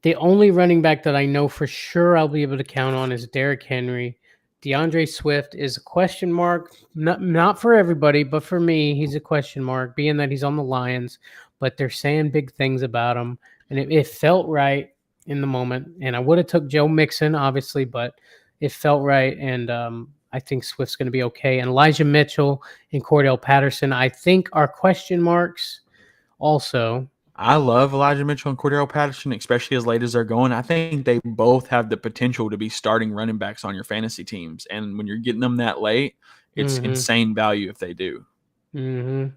The only running back that I know for sure I'll be able to count on is Derrick Henry. DeAndre Swift is a question mark. Not for everybody, but for me, he's a question mark, being that he's on the Lions. But they're saying big things about him, and it felt right in the moment. And I would have took Joe Mixon, obviously, but it felt right. And I think Swift's going to be okay. And Elijah Mitchell and Cordell Patterson, I think, are question marks also. I love Elijah Mitchell and Cordero Patterson, especially as late as they're going. I think they both have the potential to be starting running backs on your fantasy teams. And when you're getting them that late, it's insane value if they do.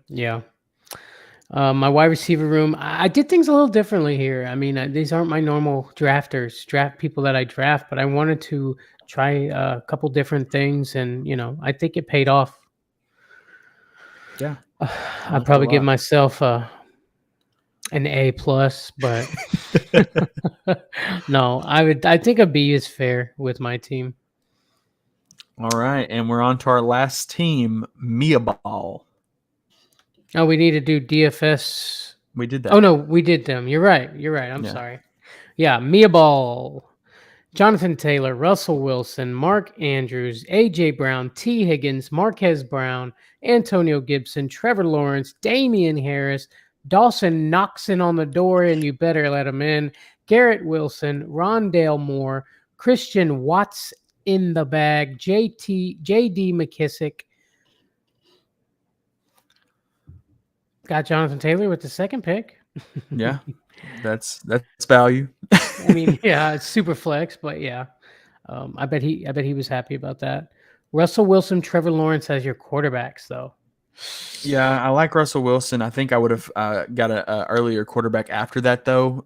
Yeah. My wide receiver room, I did things a little differently here. I mean, these aren't my normal draft people that I draft, but I wanted to try a couple different things, and I think it paid off. Yeah, I'd probably give myself an A plus, but no, I think a B is fair with my team. All right, and we're on to our last team, Mia Ball. Oh, we need to do DFS. We did that. Oh no, we did them. You're right. I'm sorry. Yeah, Mia Ball, Jonathan Taylor, Russell Wilson, Mark Andrews, AJ Brown, T. Higgins, Marquez Brown, Antonio Gibson, Trevor Lawrence, Damian Harris, Dawson Knoxon on the door, and you better let him in. Garrett Wilson, Rondale Moore, Christian Watts in the bag, JD McKissick. Got Jonathan Taylor with the second pick. Yeah, that's value. I mean, yeah, it's super flex, but yeah, I bet he was happy about that. Russell Wilson, Trevor Lawrence as your quarterbacks, though. Yeah, I like Russell Wilson. I think I would have got a earlier quarterback after that, though,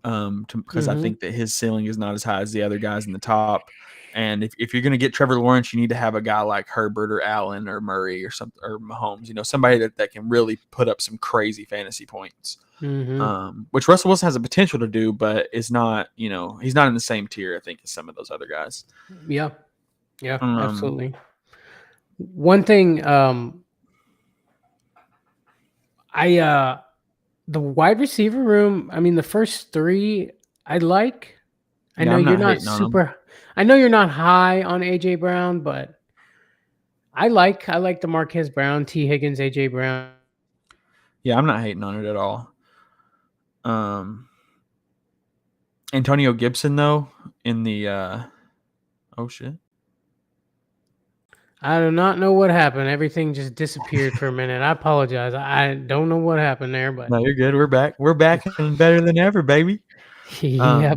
because I think that his ceiling is not as high as the other guys in the top. And if you're going to get Trevor Lawrence, you need to have a guy like Herbert or Allen or Murray or something, or Mahomes. Somebody that can really put up some crazy fantasy points. Which Russell Wilson has a potential to do, but is not. He's not in the same tier, I think, as some of those other guys. Yeah, absolutely. One thing, the wide receiver room. I mean, the first three I like. I know you're not super. I know you're not high on AJ Brown, but I like the Marquez Brown, T. Higgins, AJ Brown. Yeah, I'm not hating on it at all. Antonio Gibson though in the oh shit. I do not know what happened. Everything just disappeared for a minute. I apologize. I don't know what happened there, but no, you're good. We're back. We're back and better than ever, baby. Yeah.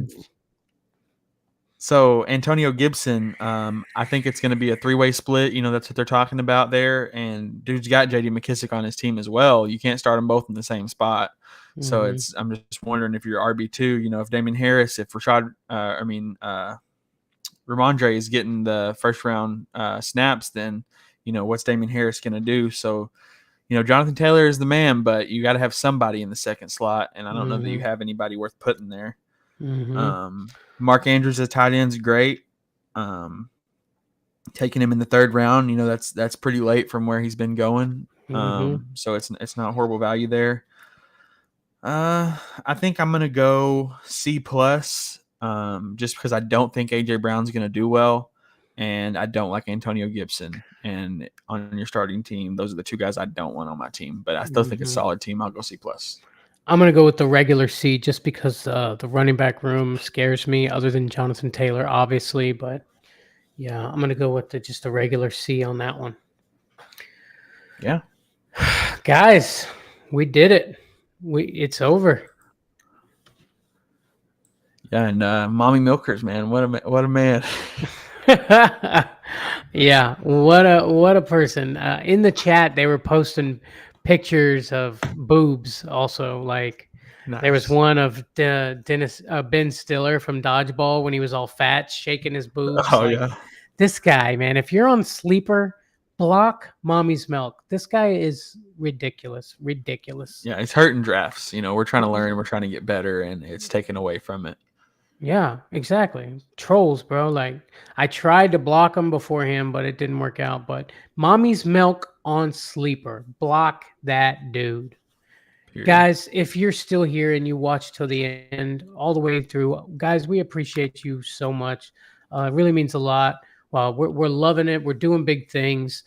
So Antonio Gibson, I think it's going to be a three-way split. That's what they're talking about there. And dude's got J.D. McKissick on his team as well. You can't start them both in the same spot. So I'm just wondering if you're RB2, if Damian Harris, if Ramondre is getting the first round snaps, then what's Damian Harris going to do? So Jonathan Taylor is the man, but you got to have somebody in the second slot, and I don't know that you have anybody worth putting there. Mark Andrews as tight end's great. Taking him in the third round, that's pretty late from where he's been going. So it's not horrible value there. I think I'm gonna go C plus, just because I don't think AJ Brown's gonna do well, and I don't like Antonio Gibson. And on your starting team, those are the two guys I don't want on my team. But I still think it's a solid team. I'll go C plus. I'm going to go with the regular C just because the running back room scares me, other than Jonathan Taylor, obviously. But, yeah, I'm going to go with just a regular C on that one. Yeah. Guys, we did it. It's over. Yeah, and Mommy Milkers, man. What a man. Yeah, what a person. In the chat, they were posting pictures of boobs also. Like nice. There was one of Ben Stiller from Dodgeball when he was all fat shaking his boobs. Oh yeah, this guy, man, if you're on Sleeper, block Mommy's Milk. This guy is ridiculous. Yeah, it's hurting drafts. We're trying to learn, we're trying to get better, and it's taken away from it. Yeah, exactly. Trolls, bro. Like, I tried to block him before him, but it didn't work out. But Mommy's Milk on Sleeper. Block that dude. Period. Guys, if you're still here and you watch till the end, all the way through, guys, we appreciate you so much. It really means a lot. We're loving it. We're doing big things.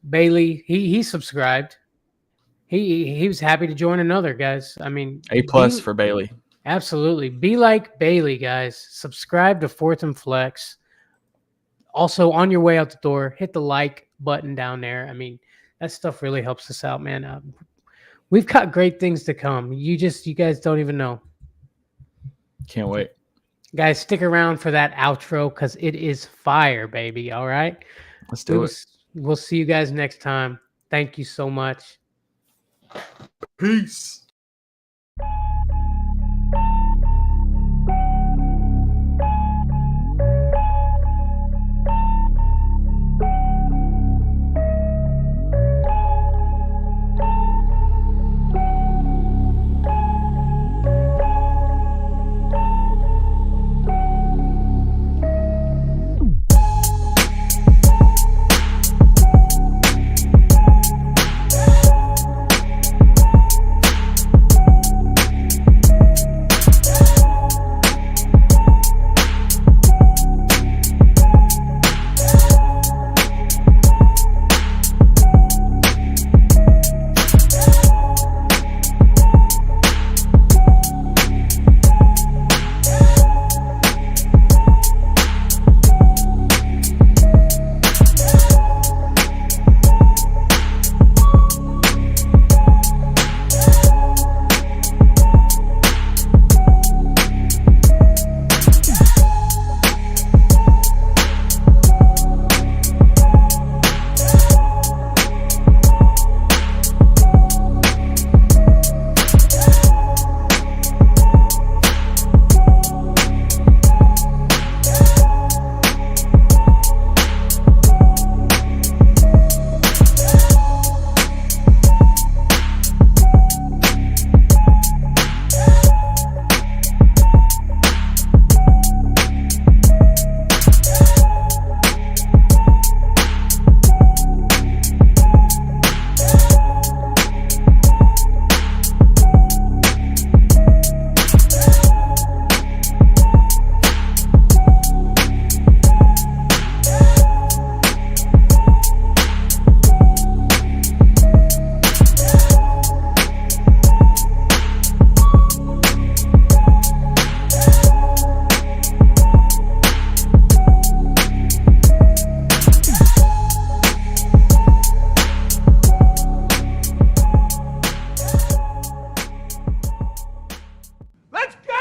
Bailey, he subscribed. He was happy to join another, guys. I mean, A+ for Bailey. Absolutely. Be like Bailey, guys. Subscribe to Fourth and Flex. Also, on your way out the door, hit the like button down there. I mean, that stuff really helps us out, man. We've got great things to come. You guys don't even know. Can't wait. Guys, stick around for that outro because it is fire, baby. All right? Let's do it. We'll see you guys next time. Thank you so much. Peace.